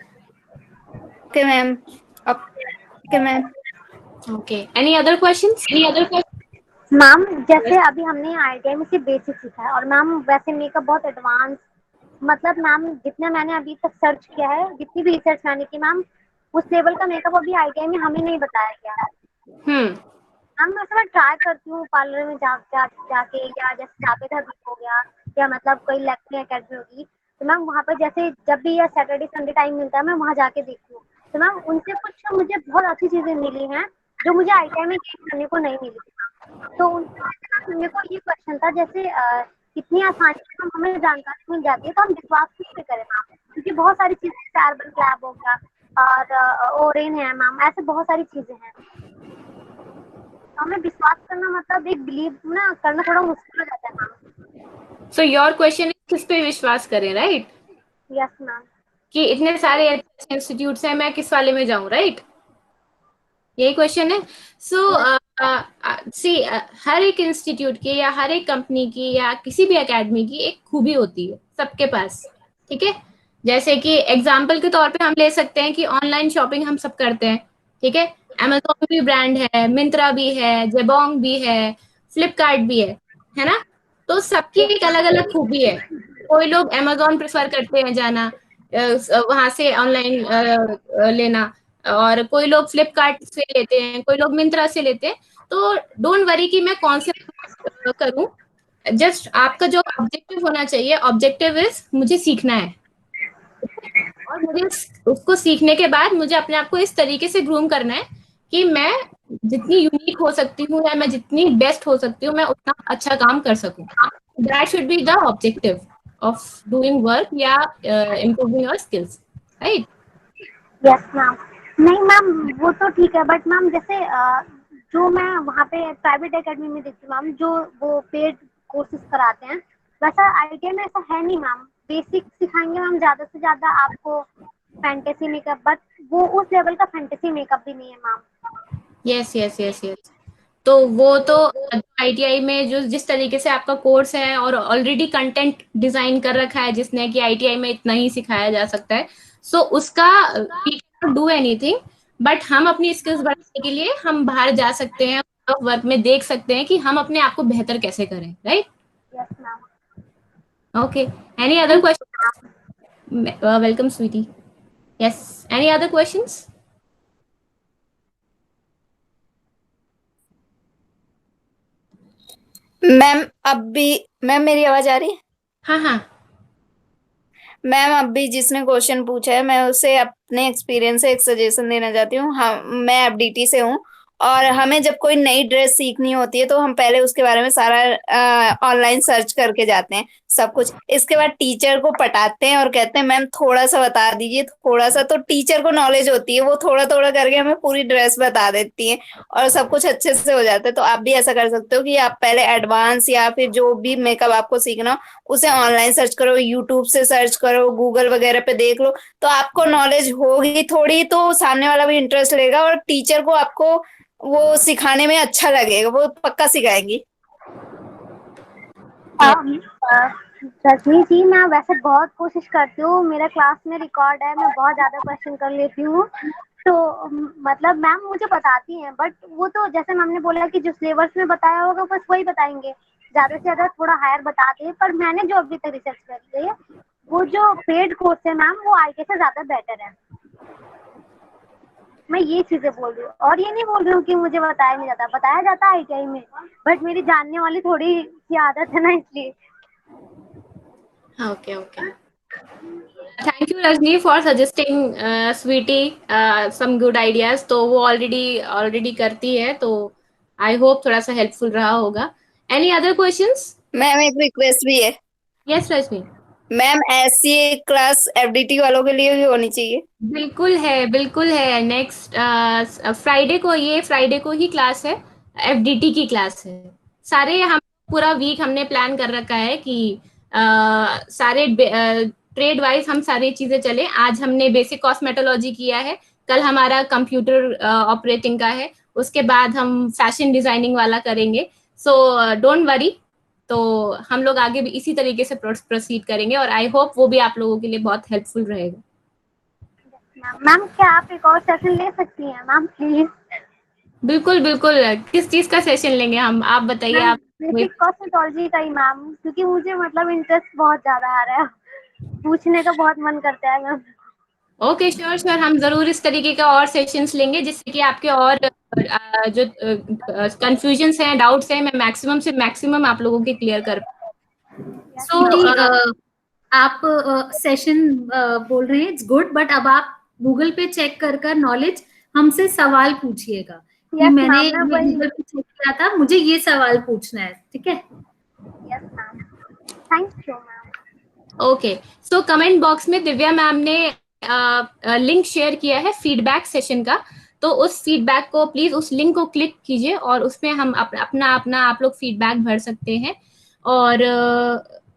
Okay ma'am. Okay ma'am. Okay, any other questions? Ma'am जैसे अभी हमने आईटीआई में सिर्फ बेसिक सीखा है, और मैम वैसे मेकअप बहुत एडवांस, मतलब मैम जितना मैंने अभी तक सर्च किया है, जितनी भी रिसर्च मैंने की मैम, उस लेवल का मेकअप अभी आईटीआई में हमें नहीं बताया गया। मैम वैसे मैं ट्राई करती हूँ पार्लर में जाके, या जैसे जावेद हबीब हो गया, या मतलब कोई लैक्मे अकेडमी होगी, तो मैम वहाँ पर जैसे जब भी या सैटरडे संडे टाइम मिलता है मैं वहाँ जाके देखती हूँ, तो मैम उनसे कुछ मुझे बहुत अच्छी चीजें मिली हैं जो मुझे आईटीआई में गेन करने को नहीं मिली। तो उनसे मेरे को ये क्वेश्चन था, जैसे कितनी आसानी से हमें जानकारी मिल जाती है, तो हम विश्वास किस पे करें मैम, क्योंकि बहुत सारी चीजें, कार्बन क्लैब हो गया और ओरेन है मैम, ऐसे बहुत सारी चीजें हैं। हमें विश्वास करना मतलब एक बिलीव ना करना थोड़ा मुश्किल हो जाता है ma'am. So your question is किस पे विश्वास करें, राइट? Yes ma'am. कि इतने सारे अच्छे इंस्टीट्यूट्स हैं, मैं किस वाले में जाऊं, राइट? यही क्वेश्चन है। सो सी, हर एक इंस्टीट्यूट की या हर एक कंपनी की या किसी भी एकेडमी की एक खूबी होती है सबके पास, ठीक है? जैसे कि एग्जाम्पल के तौर पे हम ले सकते हैं कि ऑनलाइन शॉपिंग हम सब करते हैं, ठीक है? Amazon भी ब्रांड है, मिंत्रा भी है, जेबोंग भी है, फ्लिपकार्ट भी है ना? तो सबकी एक अलग अलग खूबी है। कोई लोग Amazon प्रेफर करते हैं जाना, वहां से ऑनलाइन लेना, और कोई लोग फ्लिपकार्ट से लेते हैं, कोई लोग मिंत्रा से लेते हैं। तो डोंट वरी कि मैं कौन से करूं, जस्ट आपका जो ऑब्जेक्टिव होना चाहिए, ऑब्जेक्टिव इज मुझे सीखना है, और मुझे उसको सीखने के बाद मुझे अपने आप को इस तरीके से ग्रूम करना है कि मैं जितनी यूनिक हो सकती हूँ या मैं जितनी बेस्ट हो सकती हूँ, मैं उतना अच्छा काम कर सकूं। That should be the objective of doing work या improving your skills, right? Yes ma'am. नहीं मैम, वो तो ठीक है, बट मैम जैसे जो मैं वहाँ पे प्राइवेट एकेडमी में देखती हूँ मैम, जो वो पेड कोर्सेज कराते हैं, वैसा आईटीआई में ऐसा है नहीं मैम। बेसिक सिखाएंगे मैम ज़्यादा से ज़्यादा आपको फैंटेसी मेकअप, बट वो उस लेवल का फैंटेसी मेकअप भी नहीं है ma'am. Yes yes yes yes. तो वो तो आईटीआई में जो जिस तरीके से आपका कोर्स है और ऑलरेडी कंटेंट डिजाइन कर रखा है जिसने, कि आईटीआई में इतना ही सिखाया जा सकता है, सो उसका we can not do anything. But हम अपनी स्किल्स बढ़ाने के लिए हम बाहर जा सकते हैं, वर्क में देख सकते हैं कि हम अपने आप को बेहतर कैसे करें, right? Yes ma'am. Okay, any other question? Welcome sweetie. Yes, any other questions? Ma'am अभी, मैम मेरी आवाज आ रही है? हाँ हाँ। मैम अभी जिसने क्वेश्चन पूछा है, मैं उसे अपने एक्सपीरियंस से एक सजेशन देना चाहती हूँ। हम मैं एफडीटी से हूँ, और हमें जब कोई नई ड्रेस सीखनी होती है तो हम पहले उसके बारे में सारा ऑनलाइन सर्च करके जाते हैं सब कुछ। इसके बाद टीचर को पटाते हैं और कहते हैं मैम थोड़ा सा बता दीजिए, थोड़ा सा। तो टीचर को नॉलेज होती है, वो थोड़ा थोड़ा करके हमें पूरी ड्रेस बता देती है और सब कुछ अच्छे से हो जाता है। तो आप भी ऐसा कर सकते हो कि आप पहले एडवांस या फिर जो भी मेकअप आपको सीखना हो उसे ऑनलाइन सर्च करो, यूट्यूब से सर्च करो, गूगल वगैरह पे देख लो, तो आपको नॉलेज होगी थोड़ी, तो सामने वाला भी इंटरेस्ट लेगा और टीचर को आपको वो सिखाने में अच्छा लगेगा, वो पक्का सिखाएंगी। रजनी जी, मैं वैसे बहुत कोशिश करती हूँ, मेरा क्लास में रिकॉर्ड है, मैं बहुत ज्यादा क्वेश्चन कर लेती हूँ। तो मतलब मैम मुझे बताती हैं, बट वो तो जैसे मैम ने बोला कि जो सिलेबस में बताया होगा बस वही बताएंगे, ज्यादा से ज्यादा थोड़ा हायर बताते हैं। पर मैंने जो अभी तक रिसर्च करी है, वो जो पेड कोर्स है मैम, वो आईटी से ज्यादा बेटर है। मैं ये चीजें बोल रही हूँ, और ये नहीं बोल रही हूँ कि मुझे बताया नहीं जाता, बताया जाता है आईटीआई में, बट मेरी जानने वाली थोड़ी सी आदत है ना, इसलिए। Okay, okay. Thank you Rajni for suggesting sweetie some good ideas। तो वो already करती है, तो I hope थोड़ा सा helpful रहा होगा। Any other questions? मैम एक रिक्वेस्ट भी है। Yes रजनी। मैम ऐसी क्लास एफडीटी वालों के लिए भी होनी चाहिए। बिल्कुल है, बिल्कुल है। नेक्स्ट फ्राइडे को ही क्लास है, एफडीटी की क्लास है। सारे हम पूरा वीक हमने प्लान कर रखा है कि सारे ट्रेड वाइज हम सारी चीजें चले। आज हमने बेसिक कॉस्मेटोलॉजी किया है, कल हमारा कंप्यूटर ऑपरेटिंग का है, उसके बाद हम फैशन डिजाइनिंग वाला करेंगे। सो डोंट वरी, तो हम लोग आगे भी इसी तरीके से प्रोसीड करेंगे, और आई होप वो भी आप लोगों के लिए बहुत हेल्पफुल रहेगा। मैम क्या आप एक और सेशन ले सकती हैं मैम, प्लीज? बिल्कुल बिल्कुल। किस चीज का सेशन लेंगे हम, आप बताइए। आप बेसिक कॉस्मेटोलॉजी का ही मैम, क्योंकि मुझे मतलब इंटरेस्ट बहुत ज्यादा आ रहा है, पूछने का बहुत मन करता है मैम। ओके, श्योर श्योर, हम जरूर इस तरीके का और सेशंस लेंगे जिससे कि आपके और जो कंफ्यूजन्स हैं, डाउट्स हैं, मैं मैक्सिमम से मैक्सिमम आप लोगों के क्लियर कर। सो आप सेशन बोल रहे हैं इट्स गुड, बट अब आप गूगल पे चेक कर नॉलेज हमसे सवाल पूछिएगा कि मैंने गूगल पे चेक किया था, मुझे ये सवाल पूछना है, ठीक है? Yes ma'am, thank you ma'am. Okay, so comment box में दिव्या मैम ने लिंक शेयर किया है फीडबैक सेशन का, तो उस फीडबैक को प्लीज उस लिंक को क्लिक कीजिए और उसमें हम अपना अपना आप लोग फीडबैक भर सकते हैं। और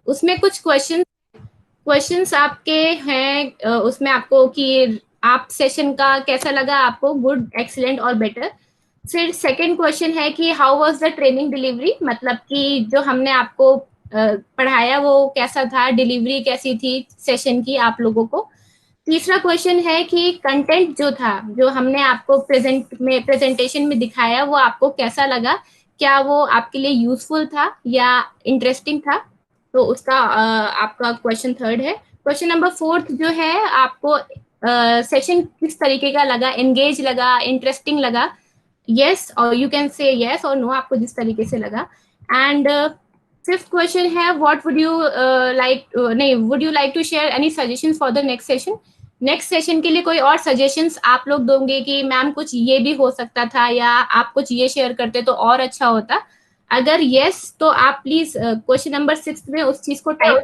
उसमें कुछ क्वेश्चंस आपके हैं उसमें आपको कि आप सेशन का कैसा लगा आपको, गुड, एक्सीलेंट और बेटर। फिर सेकंड क्वेश्चन है कि how was the training delivery, मतलब कि जो हमने आपको पढ़ाया वो कैसा था, डिलीवरी कैसी थी सेशन की आप लोगों को। तीसरा क्वेश्चन है कि कंटेंट जो था, जो हमने आपको प्रेजेंटेशन में दिखाया, वो आपको कैसा लगा, क्या वो आपके लिए यूजफुल था या इंटरेस्टिंग था, तो उसका आपका क्वेश्चन थर्ड है। क्वेश्चन नंबर फोर्थ जो है, आपको सेशन किस तरीके का लगा, एंगेज लगा, इंटरेस्टिंग लगा, यस, और यू कैन से यस और नो, आपको जिस तरीके से लगा। एंड फिफ्थ क्वेश्चन है व्हाट वुड यू नहीं, would you like to share any suggestions for the next session. Next session के लिए कोई और सजेशंस आप लोग दोगे कि मैम कुछ ये भी हो सकता था या आप कुछ ये शेयर करते तो और अच्छा होता। अगर यस तो आप प्लीज क्वेश्चन नंबर 6 में उस चीज को टाइप,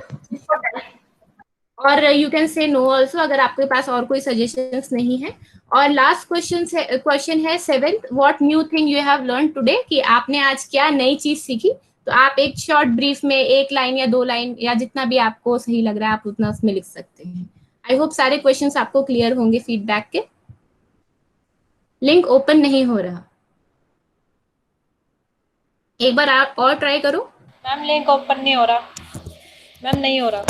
और you can say no also अगर आपके पास और कोई सजेशंस नहीं है। और लास्ट क्वेश्चन है seventh, what new thing you have learn today, कि आपने आज क्या नई चीज सीखी। तो आप एक शॉर्ट ब्रीफ में 1 लाइन या 2 लाइन या जितना भी आपको सही लग रहा है आप उतना उसमें लिख सकते हैं। आई होप सारे क्वेश्चंस आपको क्लियर होंगे फीडबैक के। लिंक ओपन नहीं हो रहा, एक बार आप और ट्राई करो। मैम लिंक ओपन नहीं हो रहा, मैम नहीं हो रहा।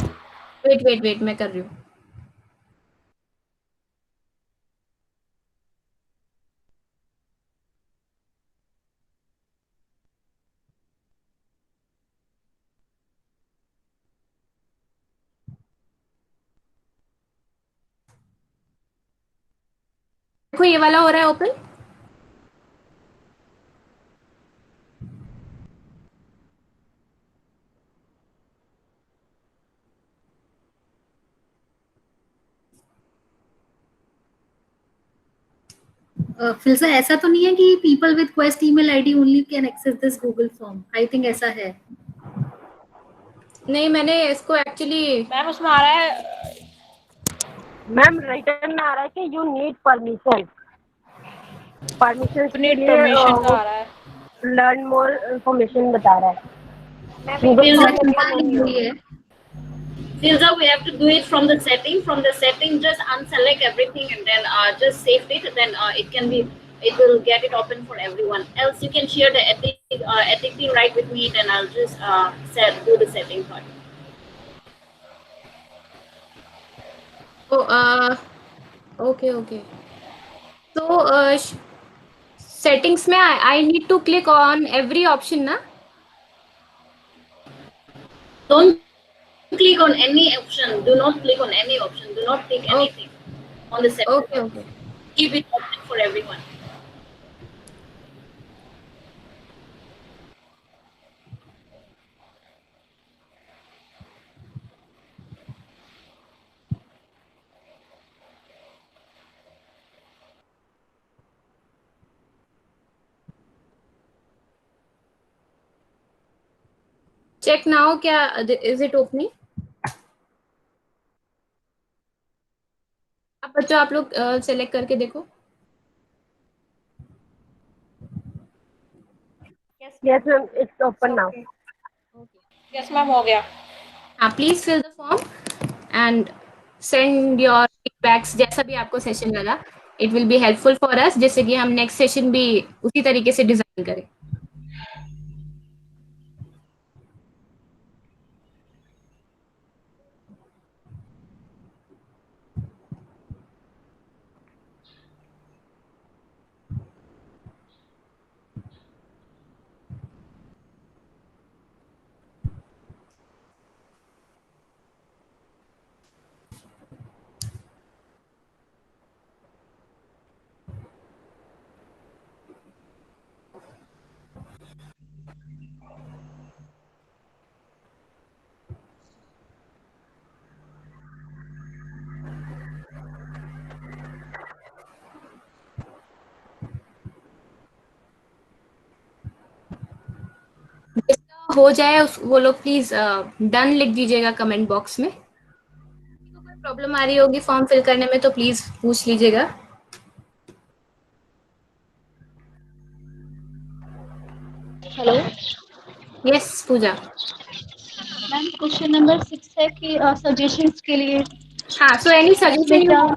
वेट मैं कर रही हूँ। देखो ये वाला हो रहा है ओपन। फिल्सा ऐसा तो नहीं है कि people with quest email ID only can access this Google form, I think ऐसा है। नहीं, मैंने इसको एक्चुअली मैम उसमें आ रहा है, मैम रिटर्न में आ रहा है कि यू नीड परमिशन के नीड लिए परमिशन का आ रहा है। लर्न मोर इंफॉर्मेशन बता रहा है। Filza, we have to do it from the setting. From the setting, just unselect everything and then just save it. Then it will get it open for everyone. Else, you can share the edit thing right with me. Then I'll just do the setting part. Oh, okay. So settings में I need to click on every option, na? Don't click on any option. Do not click on any option. Do not click anything on the setting. Okay. Keep it open for everyone. Check now, क्या is it opening? अब बच्चों आप लोग select करके देखो। Yes ma'am, it's open now. Yes ma'am हो गया। Please fill the form and send your feedbacks जैसा भी आपको सेशन लगा। It will be helpful for us, जैसे कि हम नेक्स्ट सेशन भी उसी तरीके से डिजाइन करें। हो जाए वो लोग प्लीज डन लिख दीजिएगा कमेंट बॉक्स में। कोई प्रॉब्लम प्रॉब्लम आ रही होगी फॉर्म फिल करने में तो प्लीज पूछ लीजिएगा। हेलो यस पूजा। मैम, क्वेश्चन नंबर 6 है कि सजेशंस के लिए हाँ, so any suggestion you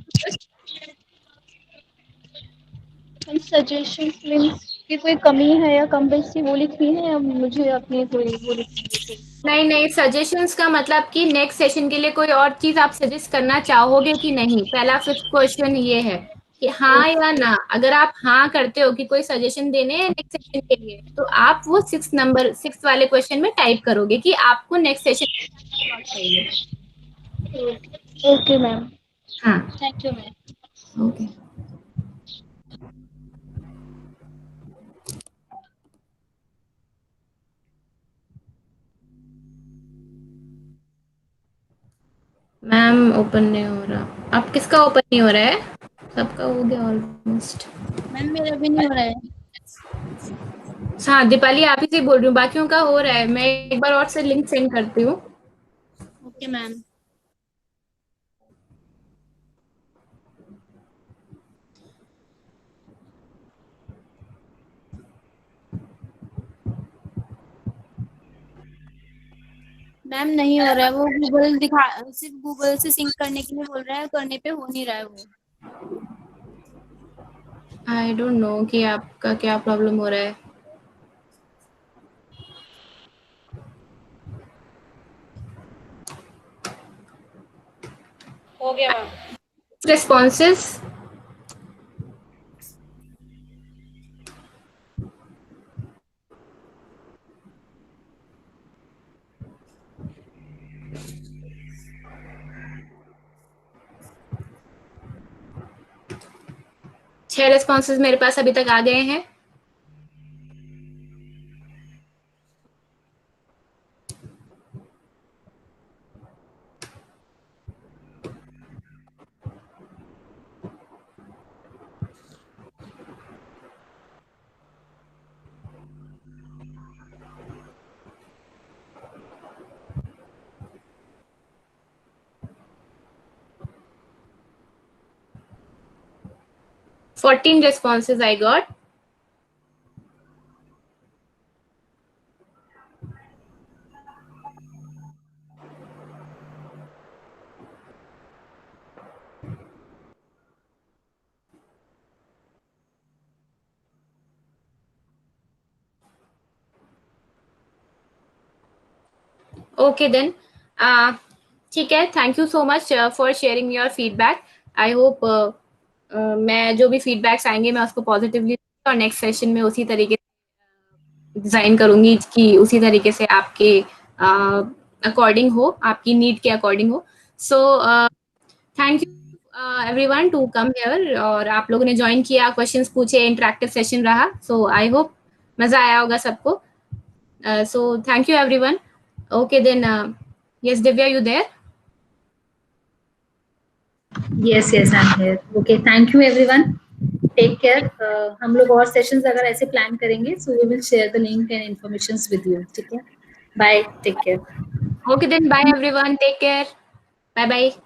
suggestions means कि कोई कमी है या कम बेसी वो लिखनी है या मुझे अपनी कोई वो लिखनी है? नहीं, सजेशंस का मतलब कि नेक्स्ट सेशन के लिए कोई और चीज आप सजेस्ट करना चाहोगे कि नहीं, पहला फिफ्थ क्वेश्चन ये है कि हाँ या ना। अगर आप हाँ करते हो कि कोई सजेशन देने हैं नेक्स्ट सेशन के लिए, तो आप वो 6 वाले क्वेश्चन में टाइप करोगे कि आपको नेक्स्ट सेशन चाहिए। ओके मैम, हाँ thank you ma'am. Okay. Ma'am open नहीं हो रहा। आप किसका ओपन नहीं हो रहा है? सबका हो गया ऑलमोस्ट। मैम मेरा भी नहीं हो रहा है। हाँ दीपाली आप ही से बोल रही हूँ, बाकियों का हो रहा है। मैं एक बार और से लिंक सेंड करती हूँ। Okay ma'am. मैम नहीं हो रहा है, वो गूगल दिखा, सिर्फ गूगल से सिंक करने के लिए बोल रहा है, करने पे हो नहीं रहा है वो। आई डोंट नो कि आपका क्या प्रॉब्लम हो रहा है। हो गया मैम। रिस्पॉन्सेस छह रिस्पॉन्सेस मेरे पास अभी तक आ गए हैं। Fourteen responses I got. Okay then. ठीक है, thank you so much for sharing your feedback. I hope मैं जो भी फीडबैक्स आएंगे मैं उसको पॉजिटिवली और नेक्स्ट सेशन में उसी तरीके से डिजाइन करूंगी कि उसी तरीके से आपके अकॉर्डिंग हो, आपकी नीड के अकॉर्डिंग हो। So thank you everyone to come here. और आप लोगों ने ज्वाइन किया, क्वेश्चंस पूछे, इंटरेक्टिव सेशन रहा। सो आई होप मजा आया होगा सबको। सो thank you everyone. Okay then, yes Divya, you there? Yes, I'm here. Okay, thank you everyone. Take care. हम लोग और सेशंस अगर ऐसे प्लान करेंगे, so we will share the link and informations with you. ठीक है? Bye. Take care. Okay then, bye everyone. Take care. Bye bye.